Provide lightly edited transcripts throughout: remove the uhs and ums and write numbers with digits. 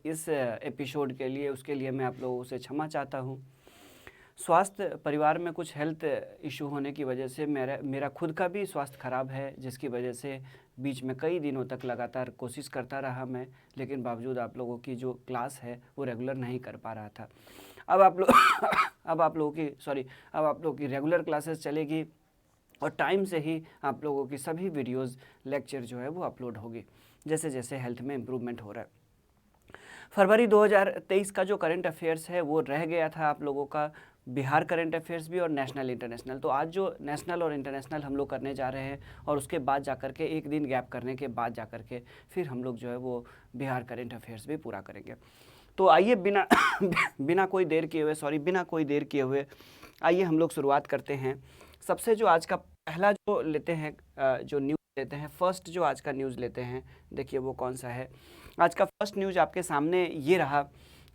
इस एपिसोड के लिए, उसके लिए मैं आप लोगों से क्षमा चाहता हूँ। स्वास्थ्य परिवार में कुछ हेल्थ इशू होने की वजह से मेरा खुद का भी स्वास्थ्य ख़राब है, जिसकी वजह से बीच में कई दिनों तक लगातार कोशिश करता रहा मैं, लेकिन बावजूद आप लोगों की जो क्लास है वो रेगुलर नहीं कर पा रहा था। अब आप लोग अब आप लोगों की रेगुलर क्लासेस चलेगी और टाइम से ही आप लोगों की सभी वीडियोस लेक्चर जो है वो अपलोड होगी, जैसे जैसे हेल्थ में इम्प्रूवमेंट हो रहा है। फरवरी 2023 का जो करंट अफेयर्स है वो रह गया था आप लोगों का, बिहार करंट अफेयर्स भी और नेशनल इंटरनेशनल। तो आज जो नेशनल और इंटरनेशनल हम लोग करने जा रहे हैं, और उसके बाद जाकर के एक दिन गैप करने के बाद जाकर के फिर हम लोग जो है वो बिहार करंट अफेयर्स भी पूरा करेंगे। तो आइए बिना कोई देर किए हुए आइए हम लोग शुरुआत करते हैं। सबसे जो आज का पहला जो लेते हैं, जो न्यूज़ लेते हैं, फर्स्ट जो आज का न्यूज़ लेते हैं, देखिए वो कौन सा है। आज का फर्स्ट न्यूज़ आपके सामने ये रहा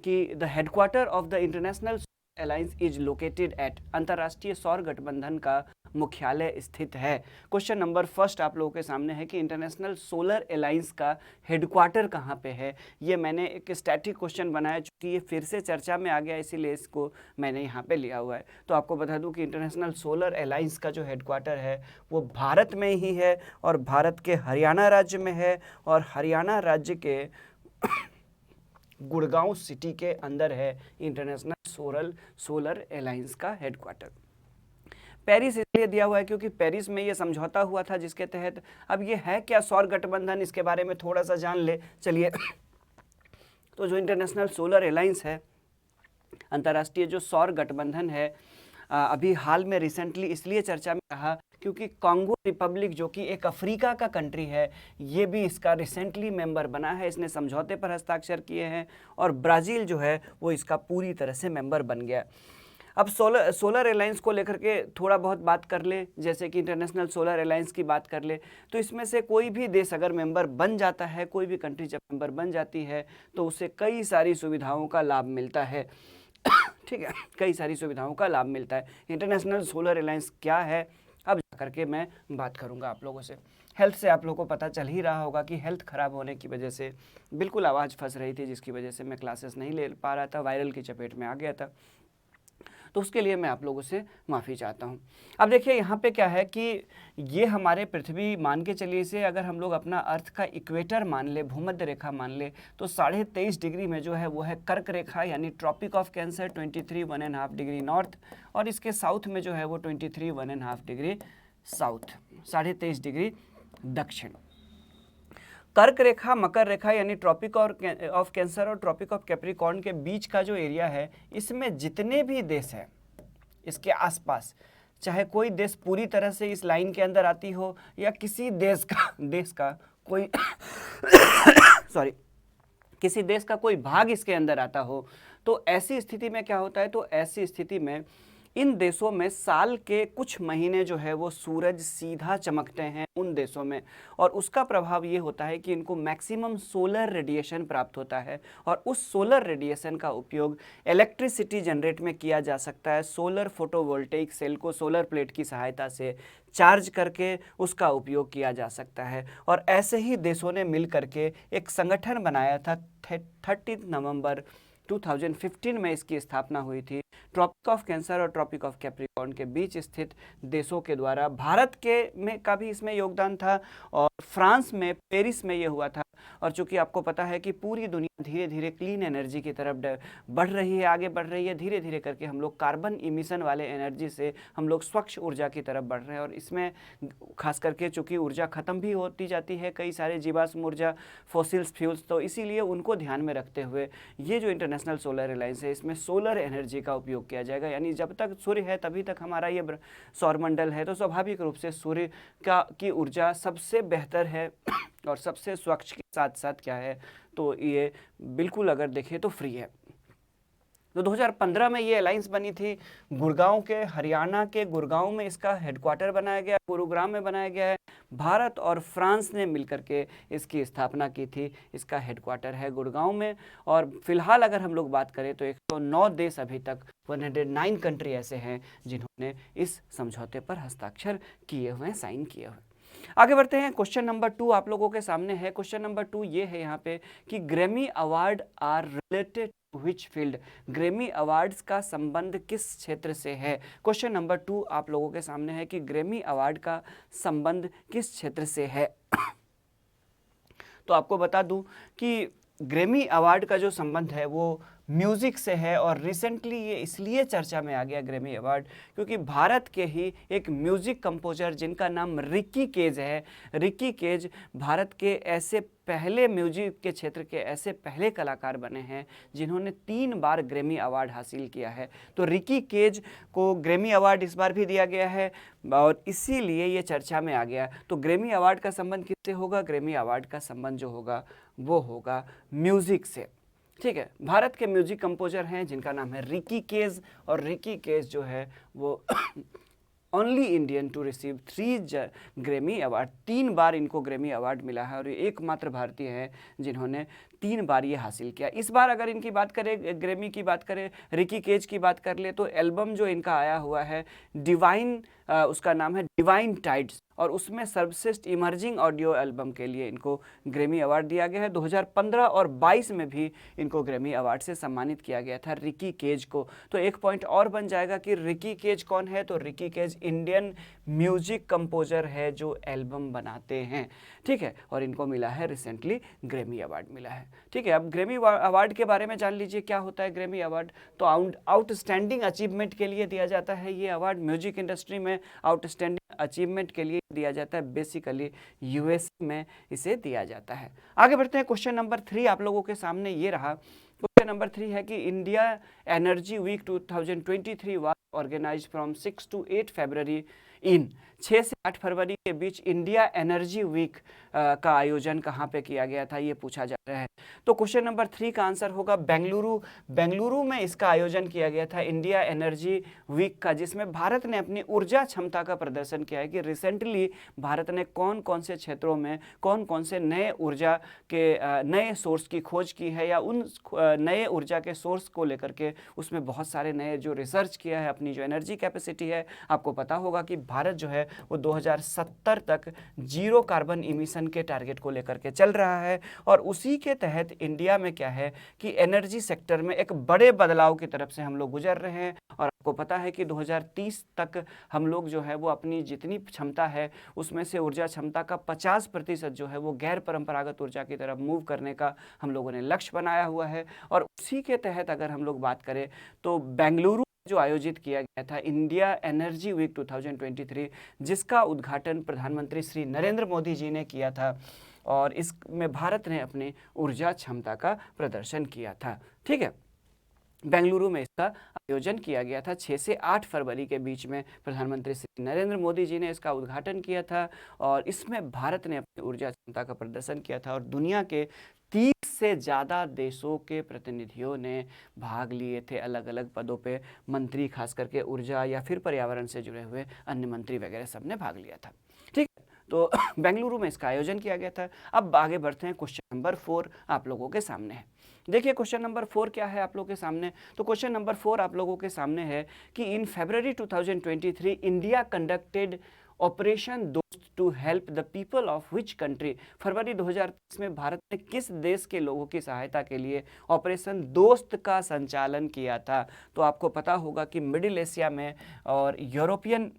कि the headquarter of the international alliance is located at, अंतर्राष्ट्रीय सौर गठबंधन का मुख्यालय स्थित है। क्वेश्चन नंबर फर्स्ट आप लोगों के सामने है कि इंटरनेशनल सोलर अलायंस का हेडक्वार्टर कहाँ पे है। ये मैंने एक स्टैटिक क्वेश्चन बनाया, चूँकि ये फिर से चर्चा में आ गया, इसीलिए इसको मैंने यहाँ पे लिया हुआ है। तो आपको बता दूँ कि इंटरनेशनल सोलर अलायंस का जो हेडक्वार्टर है वो भारत में ही है, और भारत के हरियाणा राज्य में है, और हरियाणा राज्य के गुड़गांव सिटी के अंदर है इंटरनेशनल सोलर अलायंस का हेडक्वार्टर। पेरिस इसलिए दिया हुआ है क्योंकि पेरिस में ये समझौता हुआ था, जिसके तहत, अब ये है क्या सौर गठबंधन, इसके बारे में थोड़ा सा जान ले चलिए। तो जो इंटरनेशनल सोलर अलायंस है, अंतर्राष्ट्रीय जो सौर गठबंधन है, अभी हाल में रिसेंटली इसलिए चर्चा में रहा क्योंकि कॉन्गो रिपब्लिक, जो कि एक अफ्रीका का कंट्री है, ये भी इसका रिसेंटली मेंबर बना है, इसने समझौते पर हस्ताक्षर किए हैं, और ब्राज़ील जो है वो इसका पूरी तरह से मेंबर बन गया। अब सोलर अलायंस को लेकर के थोड़ा बहुत बात कर ले, जैसे कि इंटरनेशनल सोलर अलायंस की बात कर ले, तो इसमें से कोई भी देश अगर मेंबर बन जाता है, कोई भी कंट्री जब मेंबर बन जाती है, तो उसे कई सारी सुविधाओं का लाभ मिलता है। ठीक है, कई सारी सुविधाओं का लाभ मिलता है। इंटरनेशनल सोलर अलायंस क्या है, अब जाकर के मैं बात करूंगा आप लोगों से। हेल्थ से आप लोगों को पता चल ही रहा होगा कि हेल्थ ख़राब होने की वजह से बिल्कुल आवाज़ फंस रही थी, जिसकी वजह से मैं क्लासेस नहीं ले पा रहा था, वायरल की चपेट में आ गया था, तो उसके लिए मैं आप लोगों से माफ़ी चाहता हूँ। अब देखिए यहाँ पे क्या है कि ये हमारे पृथ्वी, मान के चलिए इसे अगर हम लोग अपना अर्थ का इक्वेटर मान ले, भूमध्य रेखा मान ले, तो 23.5 डिग्री में जो है वो है कर्क रेखा, यानी tropic of cancer, 23.5 degree north, और इसके साउथ में जो है वो 23.5 डिग्री साउथ, 23.5 डिग्री दक्षिण। कर्क रेखा, मकर रेखा, यानी ट्रॉपिक ऑफ कैंसर और ट्रॉपिक ऑफ कैप्रिकॉर्न के बीच का जो एरिया है, इसमें जितने भी देश हैं इसके आसपास, चाहे कोई देश पूरी तरह से इस लाइन के अंदर आती हो, या किसी देश का कोई किसी देश का कोई भाग इसके अंदर आता हो, तो ऐसी स्थिति में क्या होता है, तो ऐसी स्थिति में इन देशों में साल के कुछ महीने जो है वो सूरज सीधा चमकते हैं उन देशों में, और उसका प्रभाव ये होता है कि इनको मैक्सिमम सोलर रेडिएशन प्राप्त होता है, और उस सोलर रेडिएशन का उपयोग इलेक्ट्रिसिटी जनरेट में किया जा सकता है। सोलर फोटोवोल्टेइक सेल को सोलर प्लेट की सहायता से चार्ज करके उसका उपयोग किया जा सकता है। और ऐसे ही देशों ने मिल करके एक संगठन बनाया था, 30 नवंबर 2015 में इसकी स्थापना हुई थी। ट्रॉपिक ऑफ कैंसर और ट्रॉपिक ऑफ कैप्रिकॉर्न के बीच स्थित देशों के द्वारा, भारत के में का भी इसमें योगदान था, और फ्रांस में पेरिस में ये हुआ था। और चूंकि आपको पता है कि पूरी दुनिया धीरे धीरे क्लीन एनर्जी की तरफ बढ़ रही है, आगे बढ़ रही है, धीरे धीरे करके हम लोग कार्बन इमिशन वाले एनर्जी से हम लोग स्वच्छ ऊर्जा की तरफ बढ़ रहे हैं, और इसमें खास करके चूंकि ऊर्जा खत्म भी होती जाती है, कई सारे जीवाश्म ऊर्जा, फॉसिल्स फ्यूल्स, तो इसीलिए उनको ध्यान में रखते हुए ये जो इंटरनेशनल सोलर अलायंस है, इसमें सोलर एनर्जी का उपयोग किया जाएगा। यानी जब तक सूर्य है तभी तक हमारा ये सौरमंडल है, तो स्वाभाविक रूप से सूर्य की ऊर्जा सबसे बेहतर है और सबसे स्वच्छ के साथ साथ क्या है, तो ये बिल्कुल अगर देखें तो फ्री है। तो 2015 में ये अलायंस बनी थी, गुड़गांव के, हरियाणा के गुड़गांव में इसका हेडक्वार्टर बनाया गया, गुरुग्राम में बनाया गया है। भारत और फ्रांस ने मिलकर के इसकी स्थापना की थी, इसका हेडक्वार्टर है गुड़गांव में। और फिलहाल अगर हम लोग बात करें तो 109 देश अभी तक, 109 कंट्री ऐसे हैं जिन्होंने इस समझौते पर हस्ताक्षर किए हुए हैं, साइन किए हुए। आगे बढ़ते हैं, क्वेश्चन नंबर 2 आप लोगों के सामने है। क्वेश्चन नंबर 2 ये है यहाँ पे कि Grammy award are related to which field, Grammy awards का संबंध किस क्षेत्र से है। क्वेश्चन नंबर 2 आप लोगों के सामने है कि ग्रैमी अवार्ड का संबंध किस क्षेत्र से है। तो आपको बता दूं कि ग्रैमी अवार्ड का जो संबंध है वो म्यूज़िक से है, और रिसेंटली ये इसलिए चर्चा में आ गया ग्रैमी अवार्ड क्योंकि भारत के ही एक म्यूज़िक कंपोजर जिनका नाम रिकी केज है, रिकी केज भारत के ऐसे पहले म्यूजिक के क्षेत्र के ऐसे पहले कलाकार बने हैं जिन्होंने 3 बार ग्रैमी अवार्ड हासिल किया है। तो रिकी केज को ग्रैमी अवार्ड इस बार भी दिया गया है और इसीलिए ये चर्चा में आ गया। तो ग्रैमी अवार्ड का संबंध किससे होगा, ग्रैमी अवार्ड का संबंध जो होगा वो होगा म्यूज़िक से। ठीक है, भारत के म्यूजिक कंपोजर हैं जिनका नाम है रिकी केज, और रिकी केज जो है वो only Indian to receive 3 Grammy award, 3 बार इनको ग्रैमी अवार्ड मिला है और ये एकमात्र भारतीय हैं जिन्होंने 3 बार ये हासिल किया। इस बार अगर इनकी बात करें, ग्रैमी की बात करें, रिकी केज की बात कर ले, तो एल्बम जो इनका आया हुआ है डिवाइन, उसका नाम है डिवाइन टाइड्स, और उसमें सर्वश्रेष्ठ इमर्जिंग ऑडियो एल्बम के लिए इनको ग्रैमी अवार्ड दिया गया है। 2015 और 22 में भी इनको ग्रैमी अवार्ड से सम्मानित किया गया था रिकी केज को। तो एक पॉइंट और बन जाएगा कि रिकी केज कौन है, तो Ricky Kej Indian music composer है जो एल्बम बनाते हैं। ठीक है, और इनको मिला है रिसेंटली ग्रैमी अवार्ड मिला है। ठीक है, अब ग्रैमी अवार्ड के बारे में जान लीजिए क्या होता है ग्रैमी अवार्ड। तो आउटस्टैंडिंग अचीवमेंट के लिए दिया जाता है ये अवार्ड, म्यूजिक इंडस्ट्री में आउटस्टैंडिंग अचीवमेंट के लिए दिया जाता है, बेसिकली यूएसए में इसे दिया जाता है। आगे बढ़ते हैं, क्वेश्चन नंबर 3 आप लोगों के सामने ये रहा। क्वेश्चन नंबर 3 है कि India energy week 2023 was organised from 6 to 8 February in, 6 से 8 फरवरी के बीच इंडिया एनर्जी वीक का आयोजन कहाँ पे किया गया था, ये पूछा जा रहा है। तो क्वेश्चन नंबर 3 का आंसर होगा बेंगलुरु। बेंगलुरु में इसका आयोजन किया गया था इंडिया एनर्जी वीक का, जिसमें भारत ने अपनी ऊर्जा क्षमता का प्रदर्शन किया है कि रिसेंटली भारत ने कौन कौन से क्षेत्रों में कौन कौन से नए ऊर्जा के नए सोर्स की खोज की है, या उन नए ऊर्जा के सोर्स को लेकर के उसमें बहुत सारे नए जो रिसर्च किया है, अपनी जो एनर्जी कैपेसिटी है। आपको पता होगा कि भारत जो है वो 2070 तक जीरो कार्बन इमिशन के टारगेट को लेकर के चल रहा है, और उसी के तहत इंडिया में क्या है कि एनर्जी सेक्टर में एक बड़े बदलाव की तरफ से हम लोग गुजर रहे हैं। और आपको पता है कि 2030 तक हम लोग जो है वो अपनी जितनी क्षमता है उसमें से ऊर्जा क्षमता का 50% जो है वो गैर परंपरागत ऊर्जा की तरफ मूव करने का हम लोगों ने लक्ष्य बनाया हुआ है। और उसी के तहत अगर हम लोग बात करें तो बेंगलुरु जो आयोजित किया गया था इंडिया एनर्जी वीक 2023, जिसका उद्घाटन प्रधानमंत्री श्री नरेंद्र मोदी जी ने किया था, और इसमें भारत ने अपनी ऊर्जा क्षमता का प्रदर्शन किया था। ठीक है, बेंगलुरु में इसका आयोजन किया गया था 6 से 8 फरवरी के बीच में, प्रधानमंत्री श्री नरेंद्र मोदी जी ने इसका उद्घाटन किया था, और इसमें भारत ने अपनी ऊर्जा क्षमता का प्रदर्शन किया था, और दुनिया के 30 से ज़्यादा देशों के प्रतिनिधियों ने भाग लिए थे अलग अलग पदों पे, मंत्री खास करके ऊर्जा या फिर पर्यावरण से जुड़े हुए अन्य मंत्री वगैरह सब ने भाग लिया था। ठीक है, तो बेंगलुरु में इसका आयोजन किया गया था। अब आगे बढ़ते हैं, क्वेश्चन नंबर 4 आप लोगों के सामने है। देखिए क्वेश्चन नंबर 4 क्या है आप लोगों के सामने। तो क्वेश्चन नंबर 4 आप लोगों के सामने है कि in February 2023 India conducted operation Dost to help the people of which country. फरवरी 2023 में भारत ने किस देश के लोगों की सहायता के लिए ऑपरेशन दोस्त का संचालन किया था। तो आपको पता होगा कि मिडिल एशिया में और यूरोपियन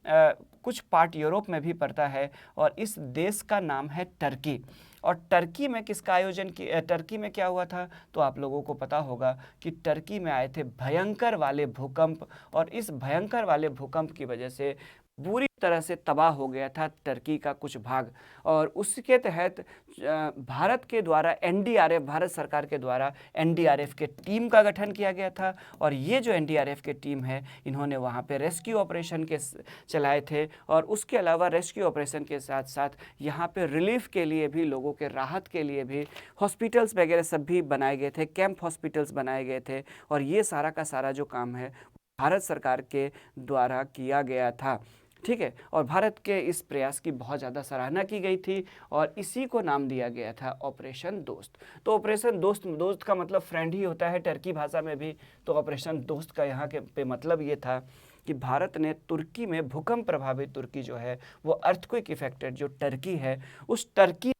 कुछ पार्ट यूरोप में भी पड़ता है, और इस देश का नाम है टर्की। और टर्की में किसका आयोजन किया, टर्की में क्या हुआ था, तो आप लोगों को पता होगा कि टर्की में आए थे भयंकर वाले भूकंप, और इस भयंकर वाले भूकंप की वजह से बुरी तरह से तबाह हो गया था टर्की का कुछ भाग। और उसके तहत भारत के द्वारा एनडीआरएफ, भारत सरकार के द्वारा एनडीआरएफ के टीम का गठन किया गया था, और ये जो एनडीआरएफ के टीम है इन्होंने वहाँ पे रेस्क्यू ऑपरेशन के चलाए थे, और उसके अलावा रेस्क्यू ऑपरेशन के साथ साथ यहाँ पे रिलीफ के लिए भी, लोगों के राहत के लिए भी हॉस्पिटल्स वगैरह सब भी बनाए गए थे, कैंप हॉस्पिटल्स बनाए गए थे, और ये सारा का सारा जो काम है भारत सरकार के द्वारा किया गया था। ठीक है, और भारत के इस प्रयास की बहुत ज़्यादा सराहना की गई थी, और इसी को नाम दिया गया था ऑपरेशन दोस्त। तो ऑपरेशन दोस्त, दोस्त का मतलब फ्रेंड ही होता है टर्की भाषा में भी, तो ऑपरेशन दोस्त का यहाँ के पे मतलब ये था कि भारत ने तुर्की में भूकंप प्रभावित तुर्की जो है वो अर्थक्वेक इफेक्टेड जो टर्की है उस टर्की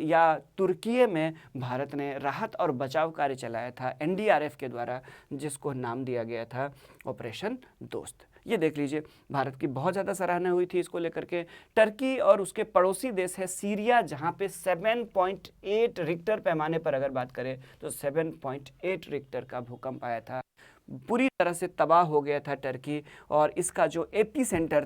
या तुर्की में भारत ने राहत और बचाव कार्य चलाया था एनडीआरएफ के द्वारा, जिसको नाम दिया गया था ऑपरेशन दोस्त। ये देख लीजिए, भारत की बहुत ज़्यादा सराहना हुई थी इसको लेकर के। टर्की और उसके पड़ोसी देश है सीरिया, जहाँ पे 7.8 रिक्टर पैमाने पर अगर बात करें तो 7.8 रिक्टर का भूकंप आया था। पूरी तरह से तबाह हो गया था टर्की। और इसका जो एपी सेंटर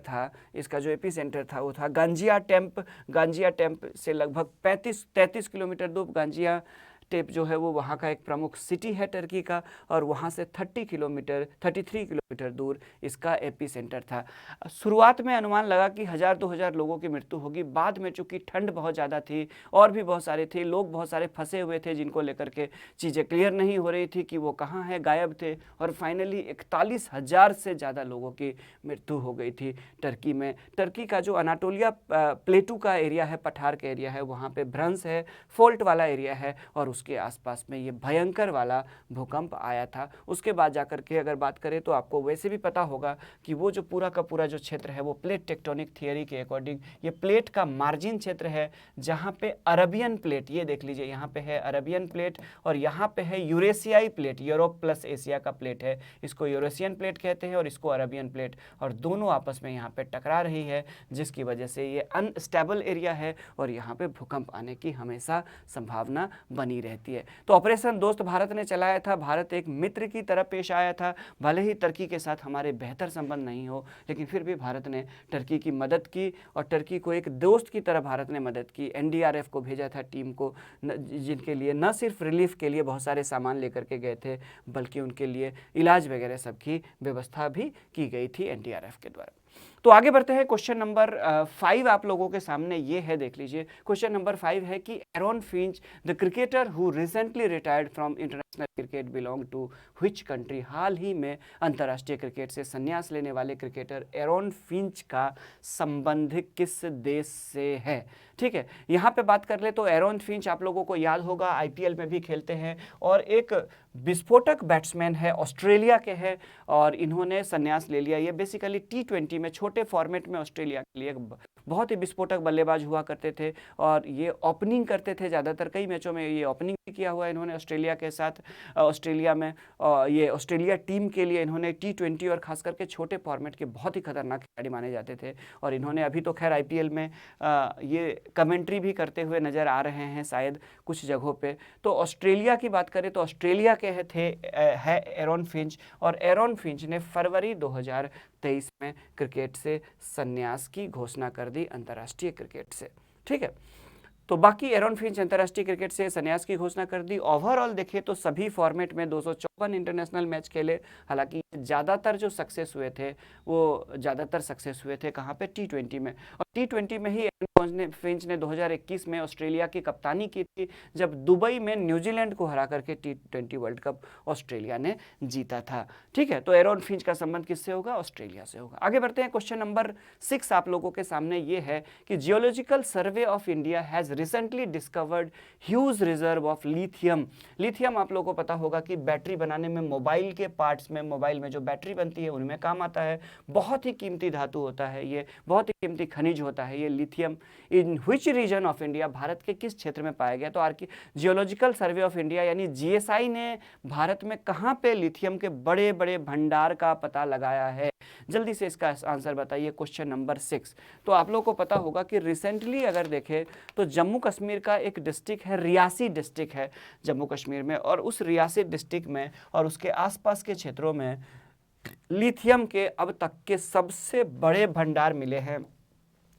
था वो था गांजिया टेम्प से लगभग 33 किलोमीटर दूर। गांजिया टेप जो है वो वहाँ का एक प्रमुख सिटी है टर्की का, और वहाँ से 33 किलोमीटर दूर इसका एपी सेंटर था। शुरुआत में अनुमान लगा कि 1000-2000 लोगों की मृत्यु होगी। बाद में चूंकि ठंड बहुत ज़्यादा थी और भी बहुत सारे थे लोग, बहुत सारे फंसे हुए थे जिनको लेकर के चीज़ें क्लियर नहीं हो रही थी कि वो कहाँ है, गायब थे, और फाइनली 41,000 से ज़्यादा लोगों की मृत्यु हो गई थी टर्की में। टर्की का जो अनाटोलिया प्लेटू का एरिया है, पठार का एरिया है, वहाँ पे भ्रंश है, फोल्ट वाला एरिया है, और उसके आसपास में ये भयंकर वाला भूकंप आया था। उसके बाद जाकर के अगर बात करें तो आपको वैसे भी पता होगा कि वो जो पूरा का पूरा जो क्षेत्र है वो प्लेट टेक्टोनिक थियरी के अकॉर्डिंग ये प्लेट का मार्जिन क्षेत्र है, जहाँ पे अरबियन प्लेट, ये देख लीजिए यहाँ पे है अरबियन प्लेट और यहाँ पे है यूरेशियाई प्लेट, यूरोप प्लस एशिया का प्लेट है, इसको यूरेशियन प्लेट कहते हैं और इसको अरबियन प्लेट, और दोनों आपस में यहाँ पे टकरा रही है, जिसकी वजह से ये अनस्टेबल एरिया है और यहाँ पे भूकंप आने की हमेशा संभावना बनी रहती है। तो ऑपरेशन दोस्त भारत ने चलाया था। भारत एक मित्र की तरह पेश आया था, भले ही टर्की के साथ हमारे बेहतर संबंध नहीं हो, लेकिन फिर भी भारत ने टर्की की मदद की और टर्की को एक दोस्त की तरह भारत ने मदद की। एनडीआरएफ को भेजा था टीम को, जिनके लिए न सिर्फ रिलीफ के लिए बहुत सारे सामान लेकर के गए थे, बल्कि उनके लिए इलाज वगैरह सब की व्यवस्था भी की गई थी एनडीआरएफ के द्वारा। तो आगे बढ़ते हैं। क्वेश्चन नंबर 5 आप लोगों के सामने ये है, देख लीजिए। क्वेश्चन नंबर 5 है कि Aaron Finch the cricketer who recently retired from international cricket belong to which country. हाल ही में अंतर्राष्ट्रीय क्रिकेट से संन्यास लेने वाले क्रिकेटर एरॉन फिंच का संबंध किस देश से है। ठीक है, यहाँ पे बात कर ले तो एरॉन फिंच आप लोगों को याद होगा आईपीएल में भी खेलते हैं और एक विस्फोटक बैट्समैन है, ऑस्ट्रेलिया के हैं और इन्होंने संन्यास ले लिया। ये बेसिकली टी20 में छोटे फॉर्मेट में ऑस्ट्रेलिया के लिए बहुत ही विस्फोटक बल्लेबाज हुआ करते थे और ये ओपनिंग करते थे ज़्यादातर, कई मैचों में ये ओपनिंग भी किया हुआ है इन्होंने ऑस्ट्रेलिया के साथ। ऑस्ट्रेलिया में ये ऑस्ट्रेलिया टीम के लिए इन्होंने टी20 और खास करके छोटे फॉर्मेट के बहुत ही खतरनाक खिलाड़ी माने जाते थे और इन्होंने अभी तो खैर आईपीएल में ये कमेंट्री भी करते हुए नज़र आ रहे हैं शायद कुछ जगहों पे। तो ऑस्ट्रेलिया की बात करें तो ऑस्ट्रेलिया के है एरॉन फिंच और एरॉन फिंच ने फरवरी 2023 में क्रिकेट से संन्यास की घोषणा कर दी, अंतर्राष्ट्रीय क्रिकेट से। ठीक है, तो बाकी एरॉन फिंच अंतर्राष्ट्रीय क्रिकेट से संन्यास की घोषणा कर दी। ओवरऑल देखें तो सभी फॉर्मेट में 254 इंटरनेशनल मैच खेले, हालांकि ज़्यादातर जो सक्सेस हुए थे वो ज़्यादातर सक्सेस हुए थे कहाँ पे, टी20 में। और टी20 में ही एरॉन फिंच ने 2021 में ऑस्ट्रेलिया की कप्तानी की थी, जब दुबई में न्यूजीलैंड को हरा करके टी20 वर्ल्ड कप ऑस्ट्रेलिया ने जीता था। ठीक है, तो एरॉन फिंच का संबंध किससे होगा, ऑस्ट्रेलिया से होगा। आगे बढ़ते हैं। क्वेश्चन नंबर 6 आप लोगों के सामने ये है कि geological survey of India has recently discovered huge reserve of lithium. Lithium आप लोगों को पता होगा कि बैटरी बनाने में, मोबाइल के पार्ट्स में, मोबाइल में जो बैटरी बनती है उनमें काम आता है। बहुत ही कीमती धातु होता है ये, बहुत ही कीमती खनिज होता है ये lithium. In which region of India, Bharat के किस क्षेत्र में पाया गया। तो जियोलॉजिकल सर्वे ऑफ इंडिया यानी जीएसआई ने भारत में कहाँ पे लिथियम के बड़े बड़े भंडार का पता लगाया है। जल्दी से इसका आंसर बताइए। Question number 6। तो आप लोगों को पता होगा कि रिसेंटली अगर देखें तो जम्मू कश्मीर का एक डिस्ट्रिक्ट है, रियासी डिस्ट्रिक्ट है जम्मू कश्मीर में, और उस रियासी डिस्ट्रिक्ट में और उसके आसपास के क्षेत्रों में लिथियम के अब तक के सबसे बड़े भंडार मिले हैं।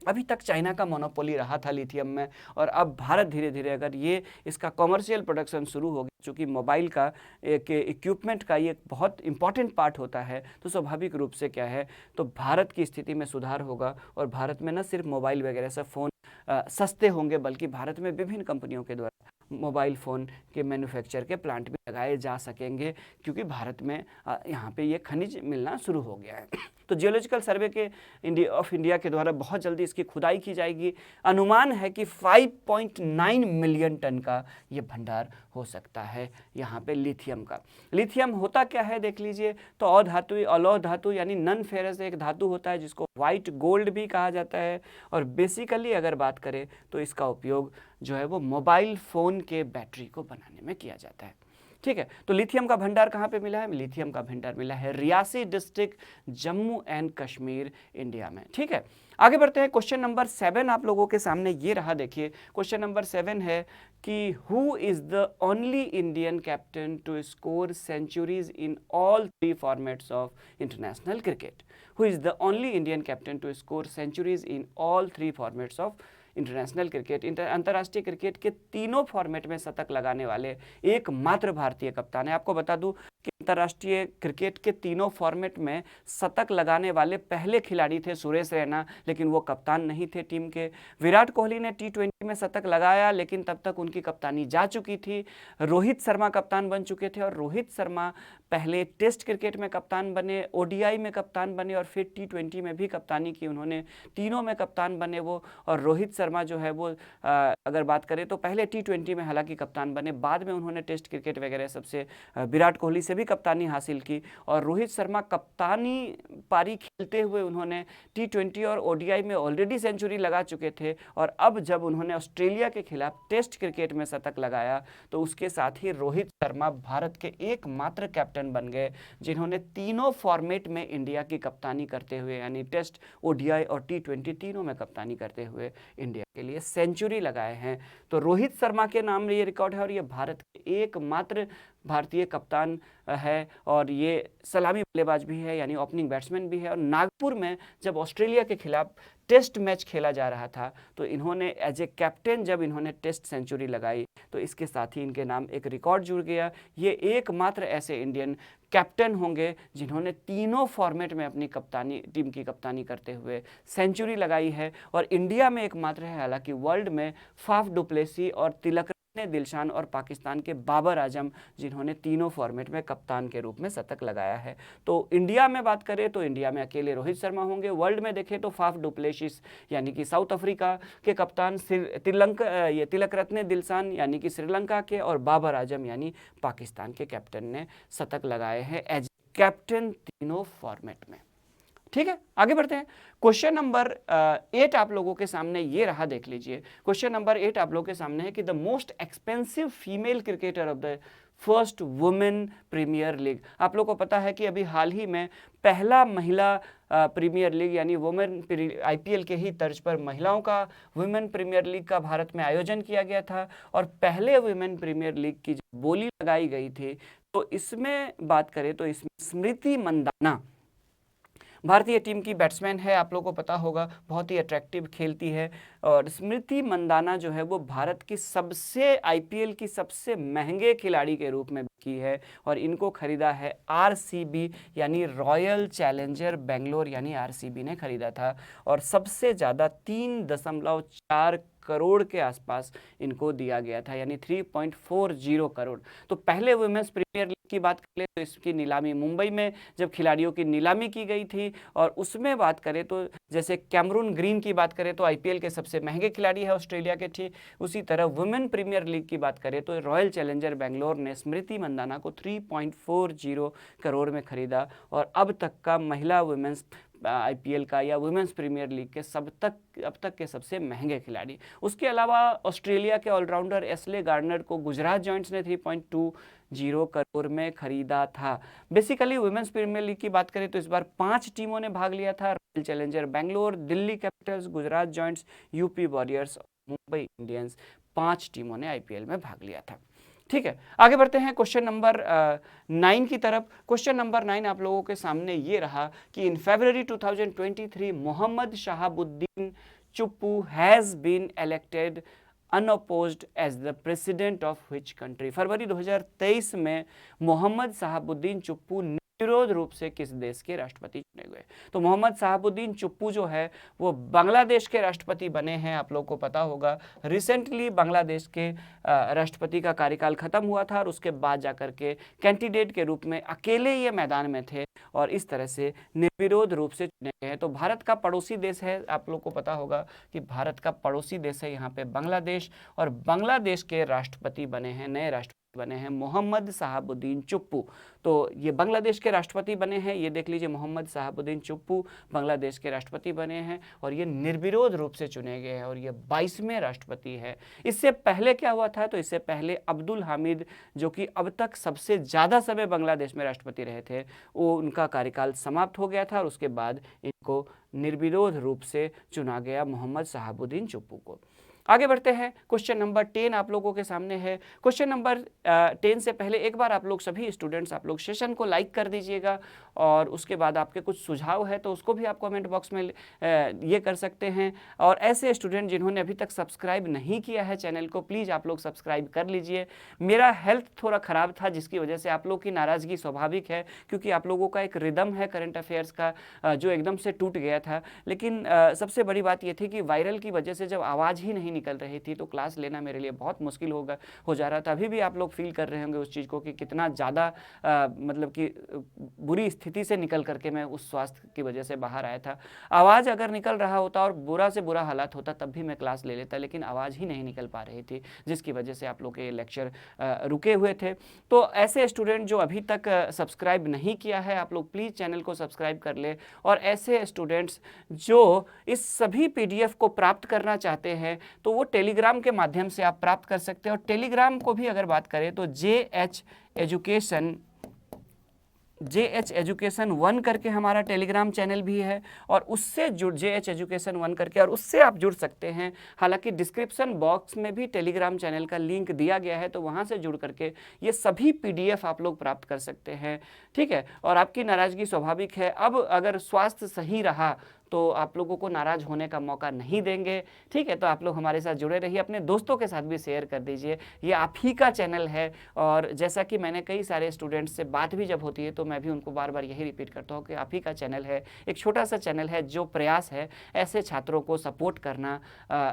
अभी तक चाइना का मोनोपोली रहा था लिथियम में और अब भारत धीरे धीरे अगर ये इसका कमर्शियल प्रोडक्शन शुरू हो गया, चूँकि मोबाइल का एक इक्विपमेंट का ये बहुत इंपॉर्टेंट पार्ट होता है, तो स्वाभाविक रूप से क्या है, तो भारत की स्थिति में सुधार होगा और भारत में न सिर्फ मोबाइल वगैरह से फ़ोन सस्ते होंगे, बल्कि भारत में विभिन्न कंपनियों के द्वारा मोबाइल फ़ोन के मैन्युफैक्चर के प्लांट भी लगाए जा सकेंगे, क्योंकि भारत में यहाँ पे ये खनिज मिलना शुरू हो गया है। तो जियोलॉजिकल सर्वे के इंडिया के द्वारा बहुत जल्दी इसकी खुदाई की जाएगी। अनुमान है कि 5.9 मिलियन टन का ये भंडार हो सकता है यहाँ पे लिथियम का। लिथियम होता क्या है देख लीजिए, तो अधातु अलौह धातु यानी नॉन फेरस एक धातु होता है जिसको व्हाइट गोल्ड भी कहा जाता है, और बेसिकली अगर बात करें तो इसका उपयोग जो है वो मोबाइल फ़ोन के बैटरी को बनाने में किया जाता है। ठीक है, तो लिथियम का भंडार कहाँ पे मिला है? लिथियम का भंडार मिला है Reasi district, Jammu and Kashmir, India में। ठीक है, आगे बढ़ते हैं। क्वेश्चन नंबर 7 आप लोगों के सामने ये रहा, देखिए क्वेश्चन नंबर 7 है कि who is the only Indian captain to score centuries in all 3 formats of international cricket? Who is the only Indian captain to score centuries in all 3 formats of international cricket? अंतर्राष्ट्रीय cricket के तीनों format में शतक लगाने वाले एकमात्र भारतीय कप्तान है। आपको बता दूं कि अंतर्राष्ट्रीय क्रिकेट के तीनों फॉर्मेट में शतक लगाने वाले पहले खिलाड़ी थे सुरेश रैना, लेकिन वो कप्तान नहीं थे टीम के। विराट कोहली ने T20 में शतक लगाया, लेकिन तब तक उनकी कप्तानी जा चुकी थी। रोहित शर्मा कप्तान बन चुके थे, और रोहित शर्मा पहले टेस्ट क्रिकेट में कप्तान बने, ODI में कप्तान बने, और फिर T20 में भी कप्तानी की उन्होंने। तीनों में कप्तान बने वो। और रोहित शर्मा जो है वो अगर बात करें तो पहले T20 में हालांकि कप्तान बने, बाद में उन्होंने टेस्ट क्रिकेट वगैरह सबसे विराट कोहली से भी कप्तानी हासिल की। और रोहित शर्मा कप्तानी पारी खेलते हुए उन्होंने T20 और ODI में ऑलरेडी सेंचुरी लगा चुके थे, और अब जब उन्होंने ऑस्ट्रेलिया के खिलाफ टेस्ट क्रिकेट में शतक लगाया तो उसके साथ ही रोहित शर्मा भारत के एकमात्र कैप्टन बन गए जिन्होंने तीनों फॉर्मेट में इंडिया की कप्तानी करते हुए, यानी टेस्ट, ODI और T20 तीनों में कप्तानी करते हुए इंडिया के लिए सेंचुरी लगाए हैं। तो रोहित शर्मा के नाम ये रिकॉर्ड है, और ये भारत के एकमात्र भारतीय कप्तान है, और ये सलामी बल्लेबाज भी है, यानी ओपनिंग बैट्समैन भी है। और नागपुर में जब ऑस्ट्रेलिया के खिलाफ टेस्ट मैच खेला जा रहा था तो इन्होंने एज ए कैप्टन जब इन्होंने टेस्ट सेंचुरी लगाई तो इसके साथ ही इनके नाम एक रिकॉर्ड जुड़ गया। ये एकमात्र ऐसे इंडियन कैप्टन होंगे जिन्होंने तीनों फॉर्मेट में अपनी कप्तानी, टीम की कप्तानी करते हुए सेंचुरी लगाई है। और इंडिया में एकमात्र है, हालांकि वर्ल्ड में फाफ डुप्लेसी और तिलकरत्ने दिलशान और पाकिस्तान के बाबर आजम जिन्होंने तीनों फॉर्मेट में कप्तान के रूप में शतक लगाया है। तो इंडिया में बात करें तो इंडिया में अकेले रोहित शर्मा होंगे। वर्ल्ड में देखें तो फाफ डुप्लेसिस यानी कि साउथ अफ्रीका के कप्तान, तिलकरत्ने दिलशान यानी कि श्रीलंका के, और बाबर आजम यानी पाकिस्तान के कैप्टन ने शतक लगाए हैं एज कैप्टन तीनों फॉर्मेट में। ठीक है, आगे बढ़ते हैं। क्वेश्चन नंबर 8 आप लोगों के सामने ये रहा, देख लीजिए। क्वेश्चन नंबर 8 आप लोगों के सामने है कि the most expensive female cricketer of the first women premiere league. आप लोगों को पता है कि अभी हाल ही में पहला महिला प्रीमियर लीग यानी वुमेन IPL के ही तर्ज पर महिलाओं का वुमेन प्रीमियर लीग का भारत में आयोजन किया गया था। और पहले वुमेन प्रीमियर लीग की जब बोली लगाई गई थी तो इसमें बात करें तो इसमें स्मृति मंदाना भारतीय टीम की बैट्समैन है, आप लोगों को पता होगा, बहुत ही अट्रैक्टिव खेलती है। और स्मृति मंदाना जो है वो भारत की सबसे IPL की सबसे महंगे खिलाड़ी के रूप में की है, और इनको खरीदा है RCB यानी रॉयल चैलेंजर बेंगलोर यानी RCB ने खरीदा था। और सबसे ज़्यादा 3.4 करोड़ के आसपास इनको दिया गया था, यानी 3.40 करोड़। तो पहले वुमेन्स प्रीमियर लीग की बात करें तो इसकी नीलामी मुंबई में जब खिलाड़ियों की नीलामी की गई थी, और उसमें बात करें तो जैसे कैमरून ग्रीन की बात करें तो IPL के सबसे महंगे खिलाड़ी है ऑस्ट्रेलिया के, ठीक उसी तरह वुमेन प्रीमियर लीग की बात करें तो रॉयल चैलेंजर बेंगलोर ने स्मृति मंदाना को 3.40 करोड़ में खरीदा। और अब तक का महिला वुमेन्स IPL का या वुमेन्स प्रीमियर लीग के अब तक के सबसे महंगे खिलाड़ी। उसके अलावा ऑस्ट्रेलिया के ऑलराउंडर एस्ले गार्नर को गुजरात जॉइंट्स ने 3.20 करोड़ में खरीदा था। बेसिकली वुमेन्स प्रीमियर लीग की बात करें तो इस बार 5 टीमों ने भाग लिया था, royal challenger Bangalore, Delhi Capitals, Gujarat joints, UP warriors, Mumbai Indians, 5 टीमों ने IPL में भाग लिया था। ठीक है, आगे बढ़ते हैं क्वेश्चन नंबर 9 की तरफ। क्वेश्चन नंबर 9 आप लोगों के सामने ये रहा कि in February 2023 Mohammed Shahabuddin Chuppu has been elected unopposed as the president of which country. फरवरी 2023 में मोहम्मद शहाबुद्दीन चुप्पू निर्विरोध रूप से किस देश के राष्ट्रपति चुने गए? तो मोहम्मद शहाबुद्दीन चुप्पू जो है वो बांग्लादेश के राष्ट्रपति बने हैं। आप लोग को पता होगा रिसेंटली बांग्लादेश के राष्ट्रपति का कार्यकाल खत्म हुआ था और उसके बाद जाकर के कैंडिडेट के रूप में अकेले ये मैदान में थे और इस तरह से निर्विरोध रूप से चुने गए हैं। तो भारत का पड़ोसी देश है, आप लोग को पता होगा कि भारत का पड़ोसी देश है यहाँ पे बांग्लादेश, और बांग्लादेश के राष्ट्रपति बने हैं, नए राष्ट्रपति बने हैं मोहम्मद शहाबुद्दीन चुप्पू। तो ये बांग्लादेश के राष्ट्रपति बने हैं, ये देख लीजिए मोहम्मद शहाबुद्दीन चुप्पू बांग्लादेश के राष्ट्रपति बने हैं और ये निर्विरोध रूप से चुने गए हैं और ये 22वें राष्ट्रपति है। इससे पहले क्या हुआ था, तो इससे पहले अब्दुल हामिद जो कि अब तक सबसे ज़्यादा समय बांग्लादेश में राष्ट्रपति रहे थे, वो उनका कार्यकाल समाप्त हो गया था और उसके बाद इनको निर्विरोध रूप से चुना गया मोहम्मद शहाबुद्दीन चुप्पू को। आगे बढ़ते हैं, क्वेश्चन नंबर 10 आप लोगों के सामने है। क्वेश्चन नंबर 10 से पहले एक बार आप लोग सभी स्टूडेंट्स आप लोग सेशन को लाइक कर दीजिएगा और उसके बाद आपके कुछ सुझाव है तो उसको भी आप कमेंट बॉक्स में ये कर सकते हैं। और ऐसे स्टूडेंट जिन्होंने अभी तक सब्सक्राइब नहीं किया है चैनल को, प्लीज़ आप लोग सब्सक्राइब कर लीजिए। मेरा हेल्थ थोड़ा ख़राब था जिसकी वजह से आप लोग की नाराज़गी स्वाभाविक है, क्योंकि आप लोगों का एक रिदम है करंट अफेयर्स का जो एकदम से टूट गया था। लेकिन सबसे बड़ी बात ये थी कि वायरल की वजह से जब आवाज़ ही नहीं निकल रही थी तो क्लास लेना मेरे लिए बहुत मुश्किल हो जा रहा था। अभी भी आप लोग फील कर रहे होंगे उस चीज़ को कि कितना ज़्यादा मतलब कि बुरी स्थिति से निकल करके मैं उस स्वास्थ्य की वजह से बाहर आया था। आवाज़ अगर निकल रहा होता और बुरा से बुरा हालात होता तब भी मैं क्लास ले लेता, लेकिन आवाज़ ही नहीं निकल पा रही थी जिसकी वजह से आप लोग के लेक्चर रुके हुए थे। तो ऐसे स्टूडेंट जो अभी तक सब्सक्राइब नहीं किया है आप लोग प्लीज़ चैनल को सब्सक्राइब कर ले, और ऐसे स्टूडेंट्स जो इस सभी PDF को प्राप्त करना चाहते हैं तो वो टेलीग्राम के माध्यम से आप प्राप्त कर सकते हैं। और टेलीग्राम को भी अगर बात करें तो JH एजुकेशन 1 करके हमारा टेलीग्राम चैनल भी है और उससे JH एजुकेशन 1 करके और उससे आप जुड़ सकते हैं। हालांकि डिस्क्रिप्शन बॉक्स में भी टेलीग्राम चैनल का लिंक दिया गया है, तो वहां से जुड़ करके ये सभी PDF आप लोग प्राप्त कर सकते हैं, ठीक है। और आपकी नाराज़गी स्वाभाविक है, अब अगर स्वास्थ्य सही रहा तो आप लोगों को नाराज़ होने का मौका नहीं देंगे, ठीक है। तो आप लोग हमारे साथ जुड़े रहिए, अपने दोस्तों के साथ भी शेयर कर दीजिए, ये आप ही का चैनल है। और जैसा कि मैंने कई सारे स्टूडेंट्स से बात भी जब होती है तो मैं भी उनको बार बार यही रिपीट करता हूँ कि आप ही का चैनल है, एक छोटा सा चैनल है जो प्रयास है ऐसे छात्रों को सपोर्ट करना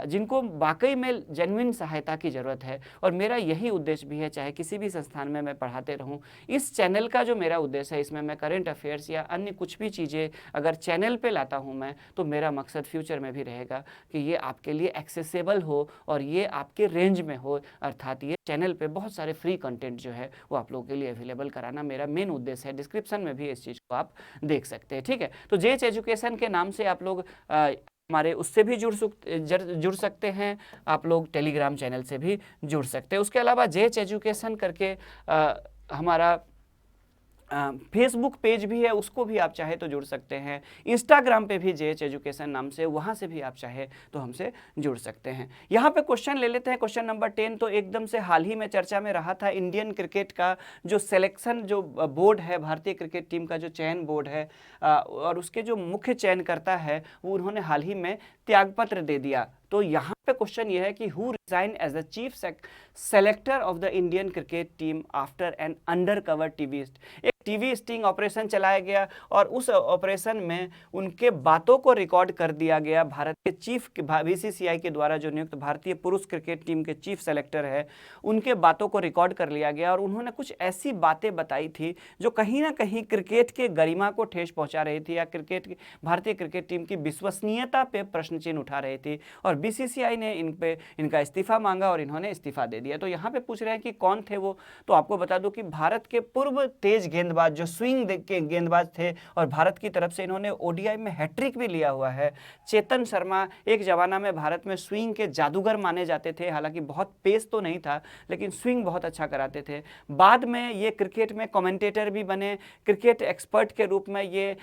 जिनको वाकई में जेन्युइन सहायता की ज़रूरत है। और मेरा यही उद्देश्य भी है, चाहे किसी भी संस्थान में मैं पढ़ाते रहूँ, इस चैनल का जो मेरा उद्देश्य है, इसमें मैं करंट अफेयर्स या अन्य कुछ भी चीज़ें अगर चैनल पर लाता हूँ मैं, तो मेरा मकसद फ्यूचर में भी रहेगा कि ये आपके लिए एक्सेसिबल हो और ये आपके रेंज में हो, अर्थात ये चैनल पे बहुत सारे फ्री कंटेंट जो है वो आप लोगों के लिए अवेलेबल कराना मेरा मेन उद्देश्य है। डिस्क्रिप्शन में भी इस चीज़ को आप देख सकते हैं, ठीक है। तो JH एजुकेशन के नाम से आप लोग हमारे उससे भी जुड़ सकते हैं, आप लोग टेलीग्राम चैनल से भी जुड़ सकते हैं। उसके अलावा JH एजुकेशन करके हमारा फेसबुक पेज भी है, उसको भी आप चाहे तो जुड़ सकते हैं। इंस्टाग्राम पे भी JH एजुकेशन नाम से, वहाँ से भी आप चाहे तो हमसे जुड़ सकते हैं। यहाँ पे क्वेश्चन ले लेते हैं, क्वेश्चन नंबर 10 तो एकदम से हाल ही में चर्चा में रहा था। इंडियन क्रिकेट का जो सिलेक्शन जो बोर्ड है, भारतीय क्रिकेट टीम का जो चयन बोर्ड है और उसके जो मुख्य चयनकर्ता है वो उन्होंने हाल ही में त्यागपत्र दे दिया। तो यहाँ पे क्वेश्चन ये है कि who resign as the chief selector of the Indian cricket team after an undercover TV sting operation चलाया गया और उस ऑपरेशन में उनके बातों को रिकॉर्ड कर दिया गया। भारत के चीफ BCCI के द्वारा जो नियुक्त भारतीय पुरुष क्रिकेट टीम के चीफ सेलेक्टर है, उनके बातों को रिकॉर्ड कर लिया गया और उन्होंने कुछ ऐसी बातें बताई थी जो कहीं ना कहीं क्रिकेट के गरिमा को ठेस पहुंचा रही थी या भारतीय क्रिकेट टीम की विश्वसनीयता पे प्रश्न चिन्ह उठा रही थी। और BCCI ने इनका इस्तीफा मांगा और इन्होंने इस्तीफा दे दिया। तो यहाँ पे पूछ रहे हैं कि कौन थे वो, तो आपको बता दूं कि भारत के पूर्व तेज गेंदबाज जो स्विंग के गेंदबाज थे और भारत की तरफ से इन्होंने ODI में हैट्रिक भी लिया हुआ है, चेतन शर्मा। एक जमाना में भारत में स्विंग के जादूगर माने जाते थे, हालांकि बहुत पेस तो नहीं था लेकिन स्विंग बहुत अच्छा कराते थे। बाद में ये क्रिकेट में कमेंटेटर भी बने, क्रिकेट एक्सपर्ट के रूप में ये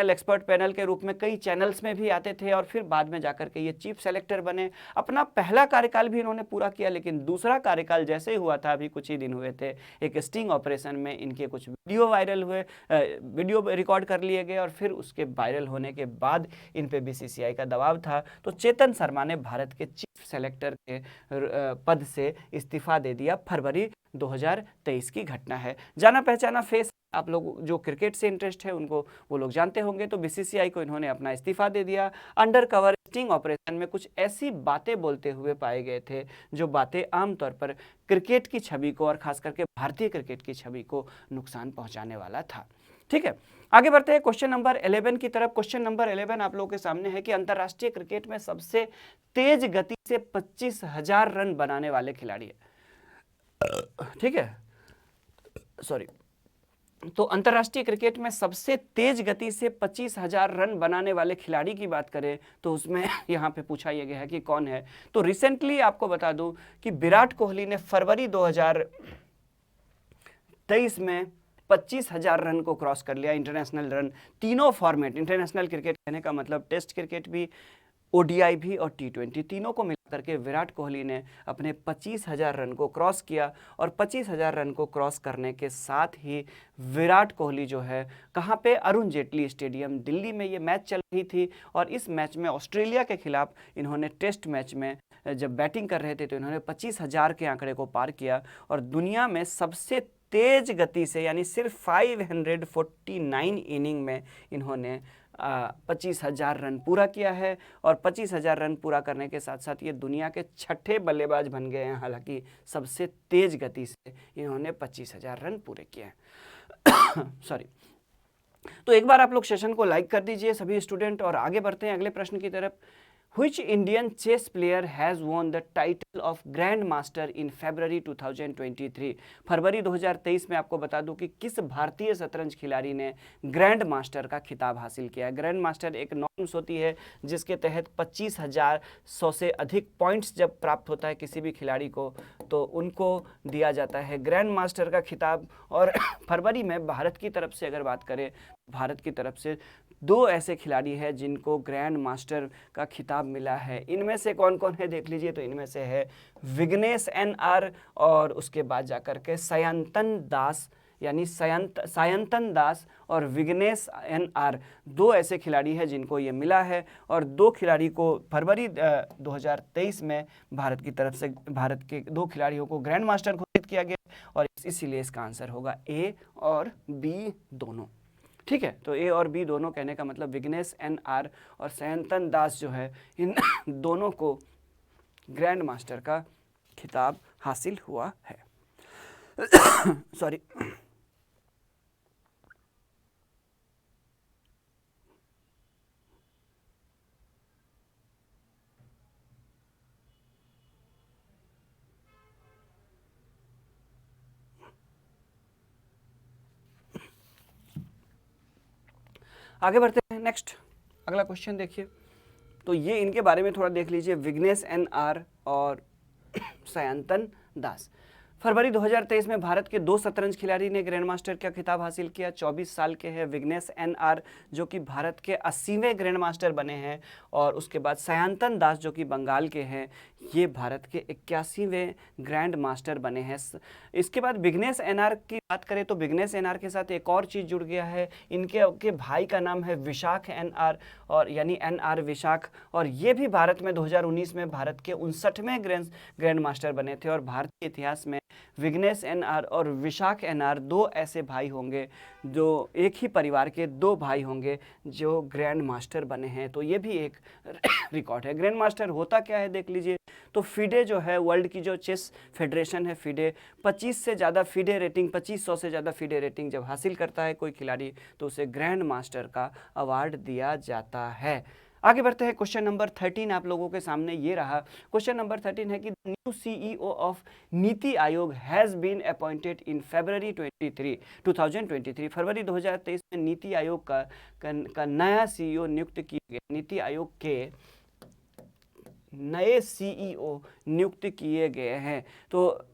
एक्सपर्ट पैनल के रूप में कई चैनल्स में भी आते थे और फिर बाद में जाकर के ये चीफ सेलेक्टर बने। अपना पहला कार्यकाल भी इन्होंने पूरा किया, लेकिन दूसरा कार्यकाल जैसे ही हुआ था, अभी कुछ ही दिन हुए थे, एक स्टिंग ऑपरेशन में इनके कुछ वीडियो वायरल हुए, वीडियो रिकॉर्ड कर लिए गए और फिर उसके वायरल होने के बाद इन पे BCCI का दबाव था। तो चेतन शर्मा ने भारत के चीफ सेलेक्टर के पद से इस्तीफा दे दिया फरवरी 2023 की घटना है। जाना पहचाना फेस, आप लोग जो क्रिकेट से इंटरेस्ट है उनको वो लोग जानते होंगे। तो बीसीसीआई को इन्होंने अपना इस्तीफा दे दिया। अंडर कवर स्टिंग ऑपरेशन में कुछ ऐसी बातें बोलते हुए पाए गए थे जो बातें आमतौर पर क्रिकेट की छवि को और खास करके भारतीय क्रिकेट की छवि को नुकसान पहुंचाने वाला था। ठीक है, आगे बढ़ते हैं क्वेश्चन नंबर 11 की तरफ। क्वेश्चन नंबर 11 आप लोगों के सामने है कि अंतरराष्ट्रीय क्रिकेट में सबसे तेज गति से 25,000 रन बनाने वाले खिलाड़ी है। ठीक है, सॉरी, तो अंतरराष्ट्रीय क्रिकेट में सबसे तेज गति से 25,000 रन बनाने वाले खिलाड़ी की बात करें तो उसमें यहाँ पे पूछा यह गया है कि कौन है। तो रिसेंटली आपको बता दूं कि विराट कोहली ने फरवरी 2023 में 25,000 रन को क्रॉस कर लिया, इंटरनेशनल रन। तीनों फॉर्मेट, इंटरनेशनल क्रिकेट कहने का मतलब टेस्ट क्रिकेट भी, ओडीआई भी और टी20 तीनों को मिलाकर के विराट कोहली ने अपने 25,000 रन को क्रॉस किया। और 25,000 रन को क्रॉस करने के साथ ही विराट कोहली जो है कहाँ पे, अरुण जेटली स्टेडियम दिल्ली में ये मैच चल रही थी। और इस मैच में ऑस्ट्रेलिया के खिलाफ इन्होंने टेस्ट मैच में जब बैटिंग कर रहे थे तो इन्होंने 25,000 के आंकड़े को पार किया और दुनिया में सबसे तेज गति से यानी सिर्फ 549 इनिंग में इन्होंने 25,000 रन पूरा किया है। और 25,000 रन पूरा करने के साथ साथ ये दुनिया के छठे बल्लेबाज बन गए हैं। हालांकि सबसे तेज गति से इन्होंने 25,000 रन पूरे किए हैं। सॉरी, तो एक बार आप लोग सेशन को लाइक कर दीजिए सभी स्टूडेंट और आगे बढ़ते हैं अगले प्रश्न की तरफ। Which Indian chess player has won the title of Grand Master in February 2023? फरवरी 2023 में आपको बता दूं कि किस भारतीय शतरंज खिलाड़ी ने ग्रैंड मास्टर का खिताब हासिल किया है। ग्रैंड मास्टर एक नॉर्म्स होती है जिसके तहत 25,100 से अधिक पॉइंट्स जब प्राप्त होता है किसी भी खिलाड़ी को तो उनको दिया जाता है ग्रैंड मास्टर का खिताब। और फरवरी में भारत की तरफ से अगर बात करें, भारत की तरफ से 2 ऐसे खिलाड़ी हैं जिनको ग्रैंड मास्टर का खिताब मिला है। इनमें से कौन कौन है देख लीजिए। तो इनमें से है विघ्नेश एन.आर. और उसके बाद जाकर के सायंतन दास, यानी सायंतन दास और विघ्नेश एन.आर. 2 ऐसे खिलाड़ी हैं जिनको ये मिला है। और 2 खिलाड़ी को फरवरी 2023 में भारत की तरफ से भारत के 2 खिलाड़ियों को ग्रैंड मास्टर घोषित किया गया और इसीलिए इसका आंसर होगा ए और बी दोनों। ठीक है, तो ए और बी दोनों कहने का मतलब विघ्नेश एन.आर. और सायंतन दास जो है इन दोनों को ग्रैंड मास्टर का खिताब हासिल हुआ है। सॉरी, आगे बढ़ते हैं। नेक्स्ट अगला क्वेश्चन देखिए। तो ये इनके बारे में थोड़ा देख लीजिए, विघ्नेश एन.आर. और सायंतन दास। फरवरी 2023 में भारत के 2 शतरंज खिलाड़ी ने ग्रैंड मास्टर का खिताब हासिल किया। 24 साल के हैं विघ्नेश एन.आर. जो कि भारत के 80वें ग्रैंड मास्टर बने हैं। और उसके बाद सायंतन दास जो कि बंगाल के हैं, ये भारत के 81वें ग्रैंड मास्टर बने हैं। इसके बाद विघ्नेश एन.आर. की बात करें तो विघ्नेश एन.आर. के साथ एक और चीज़ जुड़ गया है। इनके भाई का नाम है विशाख एन.आर. और यानी एन.आर. विशाख। और ये भी भारत में 2019 में भारत के 59वें ग्रैंड मास्टर बने थे। और भारतीय इतिहास में विघ्नेश एन.आर. और विशाख एन.आर. 2 ऐसे भाई होंगे जो एक ही परिवार के 2 भाई होंगे जो ग्रैंड मास्टर बने हैं। तो ये भी एक रिकॉर्ड है। ग्रैंड मास्टर होता क्या है देख लीजिए। तो फिडे जो है, वर्ल्ड की जो चेस फेडरेशन है फिडे, 25 से ज़्यादा फिडे रेटिंग, 2500 से ज़्यादा फिडे रेटिंग जब हासिल करता है कोई खिलाड़ी तो उसे ग्रैंड मास्टर का अवार्ड दिया जाता है। आगे बढ़ते हैं। क्वेश्चन नंबर 13 आप लोगों के सामने ये रहा। क्वेश्चन नंबर 13 है कि new CEO of NITI Aayog has been appointed in February 2023। फरवरी 2023 में नीति आयोग का नया सीईओ नियुक्त किया गया। नीति आयोग के नए सीईओ नियुक्त किए गए हैं। तो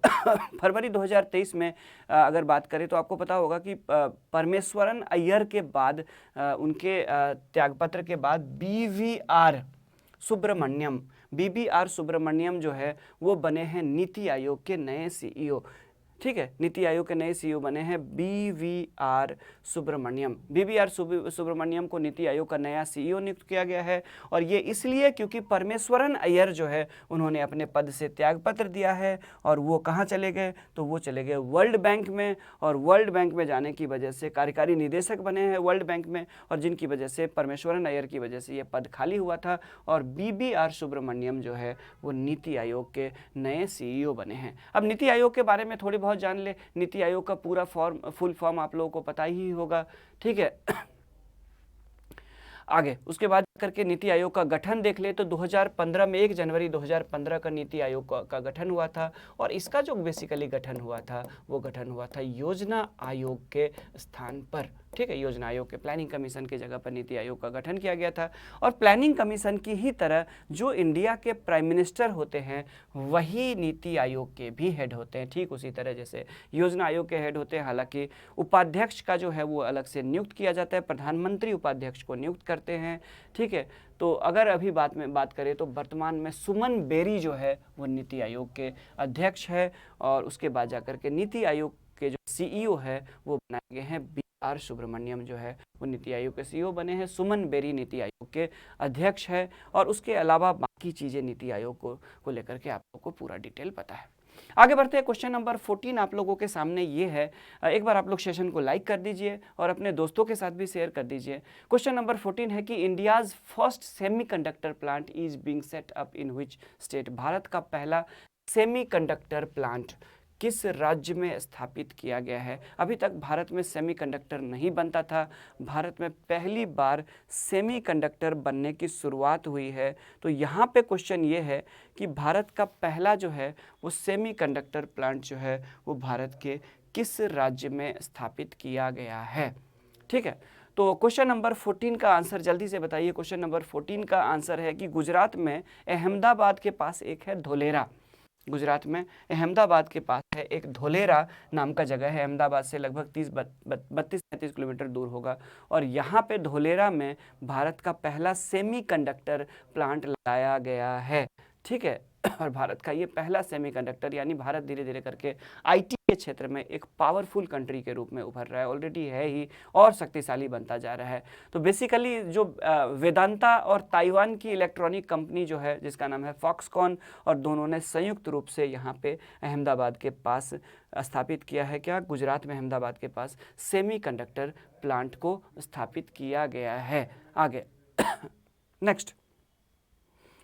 फरवरी 2023 में अगर बात करें तो आपको पता होगा कि परमेश्वरन अय्यर के बाद उनके त्यागपत्र के बाद बीवीआर सुब्रमण्यम जो है वो बने हैं नीति आयोग के नए सीईओ। ठीक है, नीति आयोग के नए सीईओ बने हैं BVR सुब्रमण्यम। BVR सुब्रमण्यम को नीति आयोग का नया सीईओ नियुक्त किया गया है, और ये इसलिए क्योंकि परमेश्वरन अय्यर जो है उन्होंने अपने पद से त्यागपत्र दिया है, और वो कहाँ चले गए, तो वो चले गए वर्ल्ड बैंक में, और वर्ल्ड बैंक में जाने की वजह से कार्यकारी निदेशक बने हैं वर्ल्ड बैंक में, और जिनकी वजह से परमेश्वरन अय्यर की वजह से ये पद खाली हुआ था, और BVR सुब्रमण्यम जो है वो नीति आयोग के नए सीईओ बने हैं। अब नीति आयोग के बारे में थोड़ी बहुत जान ले। नीति आयोग का पूरा फुल फॉर्म आप लोगों को पता ही होगा, ठीक है। आगे उसके बाद करके नीति आयोग का गठन देख ले तो 2015 में 1 जनवरी 2015 का नीति आयोग का गठन हुआ था, और इसका जो बेसिकली गठन हुआ था वो गठन हुआ था योजना आयोग के स्थान पर, ठीक है। योजना आयोग के प्लानिंग कमीशन की जगह पर नीति आयोग का गठन किया गया था, और प्लानिंग कमीशन की ही तरह जो इंडिया के प्राइम मिनिस्टर होते हैं वही नीति आयोग के भी हेड होते हैं, ठीक उसी तरह जैसे योजना आयोग के हेड होते हैं। हालांकि उपाध्यक्ष का जो है वो अलग से नियुक्त किया जाता है, प्रधानमंत्री उपाध्यक्ष को नियुक्त करते हैं, ठीक है। तो अगर अभी बात करें तो वर्तमान में सुमन बेरी जो है वो नीति आयोग के अध्यक्ष है, और उसके बाद जाकर के नीति आयोग के जो सीईओ है वो बनाए गए हैं BVR सुब्रमण्यम जो है वो नीति आयोग के सीईओ बने हैं, सुमन बेरी नीति आयोग के अध्यक्ष है, और उसके अलावा बाकी चीज़ें नीति आयोग को लेकर के आप लोगों को पूरा डिटेल पता है। आगे बढ़ते हैं, क्वेश्चन नंबर 14 आप लोगों के सामने ये है। एक बार आप लोग सेशन को लाइक कर दीजिए और अपने दोस्तों के साथ भी शेयर कर दीजिए। क्वेश्चन नंबर 14 है कि India's first semiconductor plant is being set up in which state. Bharat का पहला सेमीकंडक्टर प्लांट किस राज्य में स्थापित किया गया है। अभी तक भारत में सेमीकंडक्टर नहीं बनता था, भारत में पहली बार सेमीकंडक्टर बनने की शुरुआत हुई है। तो यहाँ पे क्वेश्चन ये है कि भारत का पहला जो है वो सेमीकंडक्टर प्लांट जो है वो भारत के किस राज्य में स्थापित किया गया है, ठीक है। तो क्वेश्चन नंबर 14 का आंसर जल्दी से बताइए। क्वेश्चन नंबर 14 का आंसर है कि गुजरात में अहमदाबाद के पास एक है धोलेरा। गुजरात में अहमदाबाद के पास है एक धोलेरा नाम का जगह है, अहमदाबाद से लगभग 32-33 किलोमीटर दूर होगा, और यहाँ पे धोलेरा में भारत का पहला सेमीकंडक्टर प्लांट लगाया गया है, ठीक है। और भारत का ये पहला सेमीकंडक्टर, यानी भारत धीरे धीरे करके आईटी के क्षेत्र में एक पावरफुल कंट्री के रूप में उभर रहा है, ऑलरेडी है ही और शक्तिशाली बनता जा रहा है। तो बेसिकली जो वेदांता और ताइवान की इलेक्ट्रॉनिक कंपनी जो है जिसका नाम है फॉक्सकॉन, और दोनों ने संयुक्त रूप से यहाँ पे अहमदाबाद के पास स्थापित किया है, क्या गुजरात में अहमदाबाद के पास सेमीकंडक्टर प्लांट को स्थापित किया गया है। आगे नेक्स्ट